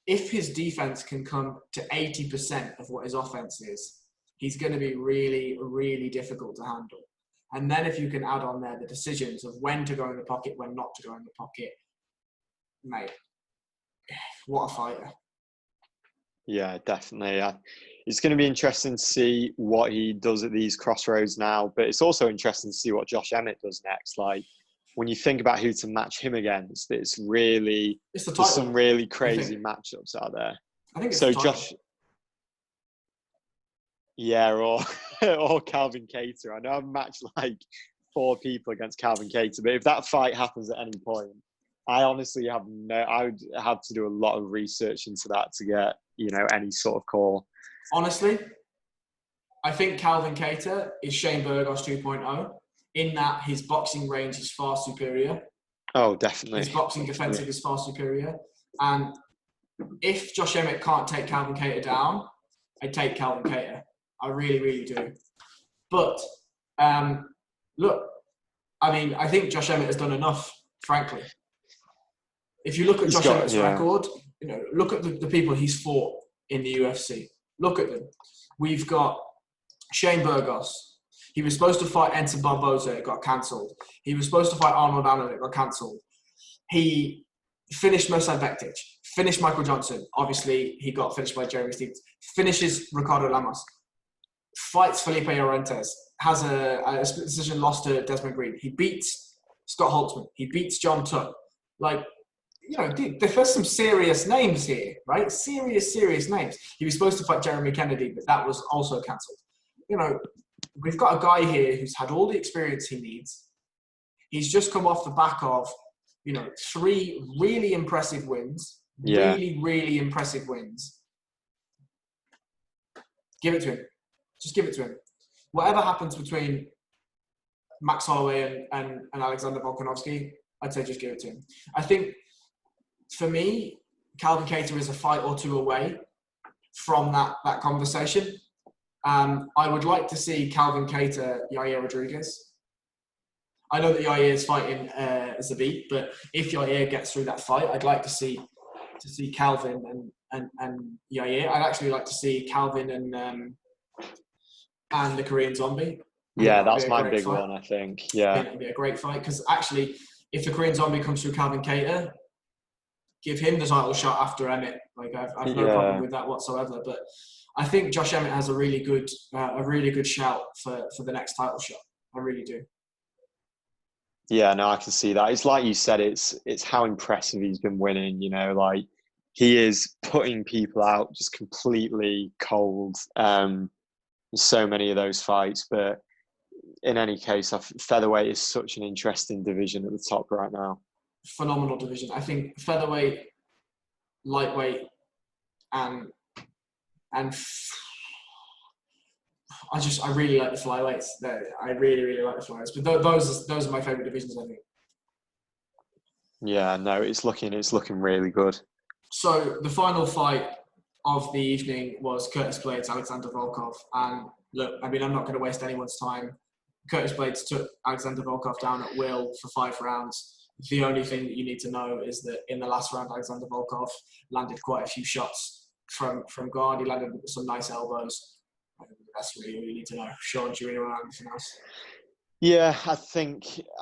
If his defense can come to 80% of what his offense is, he's going to be really, really difficult to handle. And then if you can add on there the decisions of when to go in the pocket, when not to go in the pocket, mate, what a fighter. Yeah, definitely. It's going to be interesting to see what he does at these crossroads now, but it's also interesting to see what Josh Emmett does next. Like, when you think about who to match him against, there's some really crazy matchups out there. I think it's so the title. Josh, yeah, or Calvin Kattar. I know I've matched like 4 people against Calvin Kattar, but if that fight happens at any point, I honestly I would have to do a lot of research into that to get, any sort of call. Honestly, I think Calvin Kattar is Shane Burgos 2.0 in that his boxing range is far superior. Oh, definitely. His boxing defensive is far superior. And if Josh Emmett can't take Calvin Kattar down, I'd take Calvin Kattar. I really, really do. But, look, I mean, I think Josh Emmett has done enough, frankly. If you look at Josh Emmett's record, look at the people he's fought in the UFC. Look at them. We've got Shane Burgos. He was supposed to fight Enter Barboza. It got cancelled. He was supposed to fight Arnold Allen. It got cancelled. He finished Mirsad Bektic. Finished Michael Johnson. Obviously, he got finished by Jeremy Stephens. Finishes Ricardo Lamas. Fights Felipe Orantes. Has a split decision loss to Desmond Green. He beats Scott Holtzman. He beats John Tuck. Like, there's some serious names here, right? Serious names. He was supposed to fight Jeremy Kennedy, but that was also cancelled. We've got a guy here who's had all the experience he needs. He's just come off the back of, 3 really impressive wins. Yeah. Really, really impressive wins. Give it to him. Just give it to him. Whatever happens between Max Holloway and Alexander Volkanovski, I'd say just give it to him. I think, for me, Calvin Kattar is a fight or 2 away from that conversation. I would like to see Calvin Kattar, Yair Rodriguez. I know that Yair is fighting Zabit, but if Yair gets through that fight, I'd like to see Calvin and Yair. I'd actually like to see Calvin and the Korean Zombie. Yeah, that's my big one, I think. Yeah. I think it'd be a great fight because actually, if the Korean Zombie comes through Calvin Kattar, give him the title shot after Emmett. Like I've no problem with that whatsoever. But I think Josh Emmett has a really good shout for the next title shot. I really do. Yeah, no, I can see that. It's like you said, it's how impressive he's been winning, like he is putting people out just completely cold. So many of those fights, but in any case, featherweight is such an interesting division at the top right now. Phenomenal division. I think featherweight, lightweight, and I really like the flyweights. I really, really like the flyweights. But those are my favourite divisions, I think. Yeah, no, it's looking really good. So the final fight of the evening was Curtis Blaydes, Alexander Volkov. And look, I mean, I'm not going to waste anyone's time. Curtis Blaydes took Alexander Volkov down at will for 5 rounds. The only thing that you need to know is that in the last round, Alexander Volkov landed quite a few shots from guard. He landed some nice elbows. That's really all you need to know. Sean, do you really want to add anything else? Yeah, I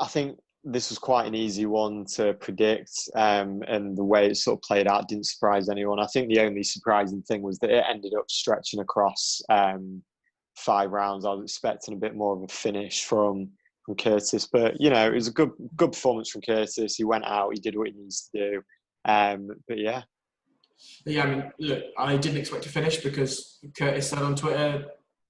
think this was quite an easy one to predict, and the way it sort of played out didn't surprise anyone. I think the only surprising thing was that it ended up stretching across 5 rounds. I was expecting a bit more of a finish from Curtis, but it was a good performance from Curtis. He went out, he did what he needs to do, but yeah. Yeah, I mean, look, I didn't expect to finish because Curtis said on Twitter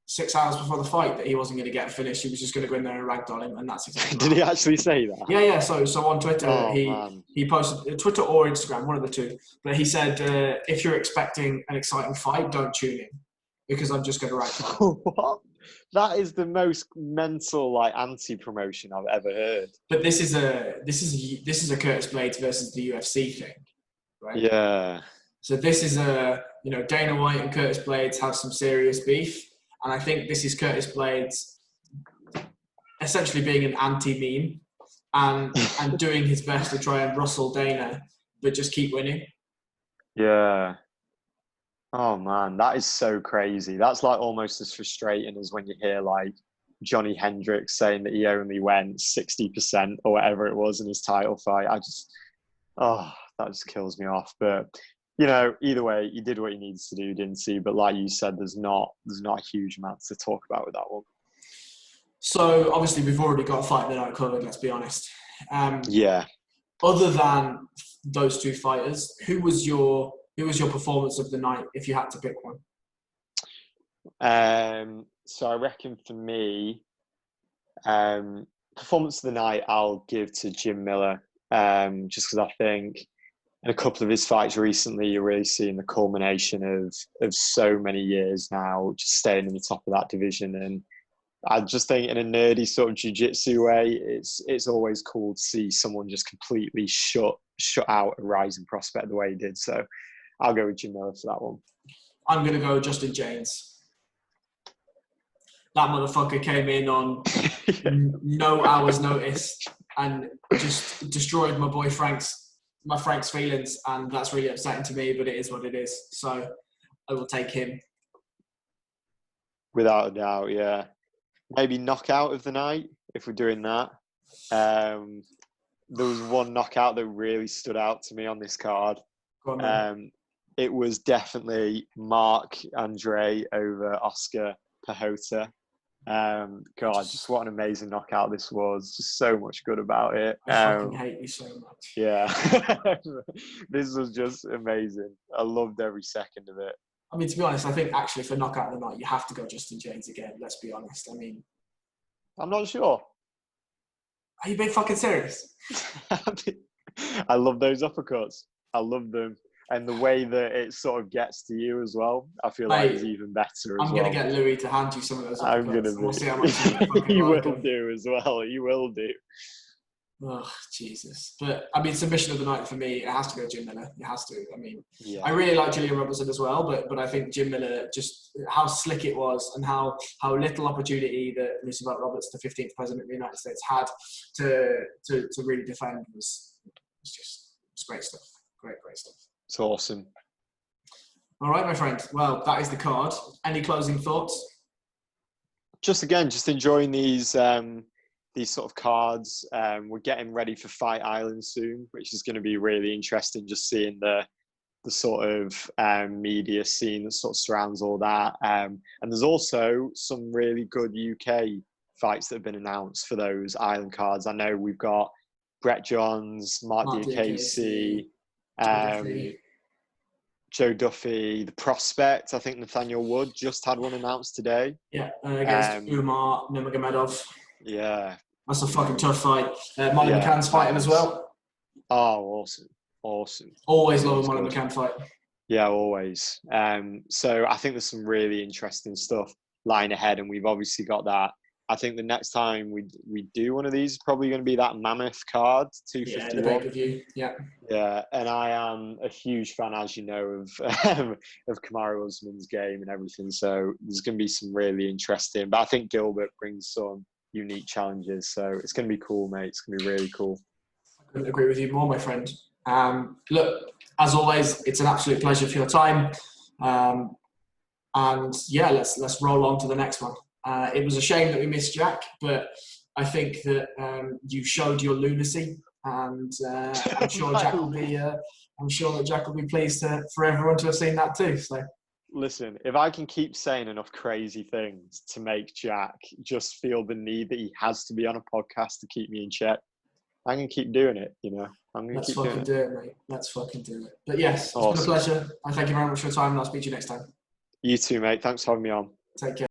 6 hours before the fight that he wasn't going to get finished. He was just going to go in there and ragdoll him, and that's exactly Did he actually say that? Yeah. So on Twitter, man. he posted Twitter or Instagram, one of the two. But he said, if you're expecting an exciting fight, don't tune in because I'm just going to ragdoll. What? That is the most mental anti-promotion I've ever heard. But this is a Curtis Blaydes versus the UFC thing, right? Yeah. So this is Dana White and Curtis Blaydes have some serious beef. And I think this is Curtis Blaydes essentially being an anti-meme and doing his best to try and rustle Dana, but just keep winning. Yeah. Oh, man, that is so crazy. That's almost as frustrating as when you hear Johnny Hendricks saying that he only went 60% or whatever it was in his title fight. That just kills me off. But either way, he did what he needs to do, didn't he? But like you said, there's not a huge amount to talk about with that one. So obviously we've already got a fight that I covered. Let's be honest. Yeah. Other than those two fighters, who was your performance of the night if you had to pick one? So I reckon for me, performance of the night I'll give to Jim Miller, just because I think in a couple of his fights recently, you're really seeing the culmination of so many years now, just staying in the top of that division. And I just think in a nerdy sort of jiu-jitsu way, it's always cool to see someone just completely shut out a rising prospect the way he did. So I'll go with Jim Miller for that one. I'm going to go Justin James. That motherfucker came in on no hour's notice and just destroyed my Frank's feelings, and that's really upsetting to me, but it is what it is. So I will take him. Without a doubt, yeah. Maybe knockout of the night, if we're doing that. There was one knockout that really stood out to me on this card. Go on, it was definitely Mark Andre over Oscar Pajota. God, just what an amazing knockout this was. Just so much good about it. I fucking hate you so much. Yeah. This was just amazing. I loved every second of it. I mean, to be honest, I think actually for knockout of the night, you have to go Justin James again. Let's be honest. I mean, I'm not sure. Are you being fucking serious? I love those uppercuts. I love them. And the way that it sort of gets to you as well, I feel like it's even better as well. I'm going to get Louis to hand you some of those uppercuts. I'm going to we'll see how much he will do as well. He will do. Oh, Jesus. But, I mean, submission of the night for me, it has to go Jim Miller. It has to. I mean, yeah. I really like Julian Robertson as well, but I think Jim Miller, just how slick it was and how little opportunity that Roosevelt Roberts, the 15th president of the United States, had to really defend was great stuff. Great stuff. It's awesome. All right, my friend. Well, that is the card. Any closing thoughts? Just enjoying these sort of cards. We're getting ready for Fight Island soon, which is going to be really interesting. Just seeing the sort of media scene that sort of surrounds all that. And there's also some really good UK fights that have been announced for those Island cards. I know we've got Brett Johns, Mark Diakese, Joe Duffy, The Prospect. I think Nathaniel Wood just had one announced today. Yeah, against Umar Nurmagomedov. Yeah. That's a fucking tough fight. Molly McCann's fighting as well. Oh, awesome. Always love a Molly McCann fight. Yeah, always. So I think there's some really interesting stuff. lying ahead, and we've obviously got that. I think the next time we do one of these is probably going to be that Mammoth card, Yeah, 251. the pay-per-view. Yeah. Yeah, and I am a huge fan, as you know, of Kamaru Usman's game and everything. So there's going to be some really interesting. But I think Gilbert brings some unique challenges, so it's going to be cool, mate. It's going to be really cool. I couldn't agree with you more, my friend. Look, as always, it's an absolute pleasure for your time. And yeah, let's roll on to the next one. It was a shame that we missed Jack, but I think that you showed your lunacy, and I'm sure Jack will be. I'm sure that Jack will be pleased for everyone to have seen that too. So. Listen, if I can keep saying enough crazy things to make Jack just feel the need that he has to be on a podcast to keep me in check, I'm going to keep doing it, you know. I'm going to keep doing it. Let's fucking do it, mate. Let's fucking do it. But yes, it's Awesome. been a pleasure. I thank you very much for your time, and I'll speak to you next time. You too, mate. Thanks for having me on. Take care.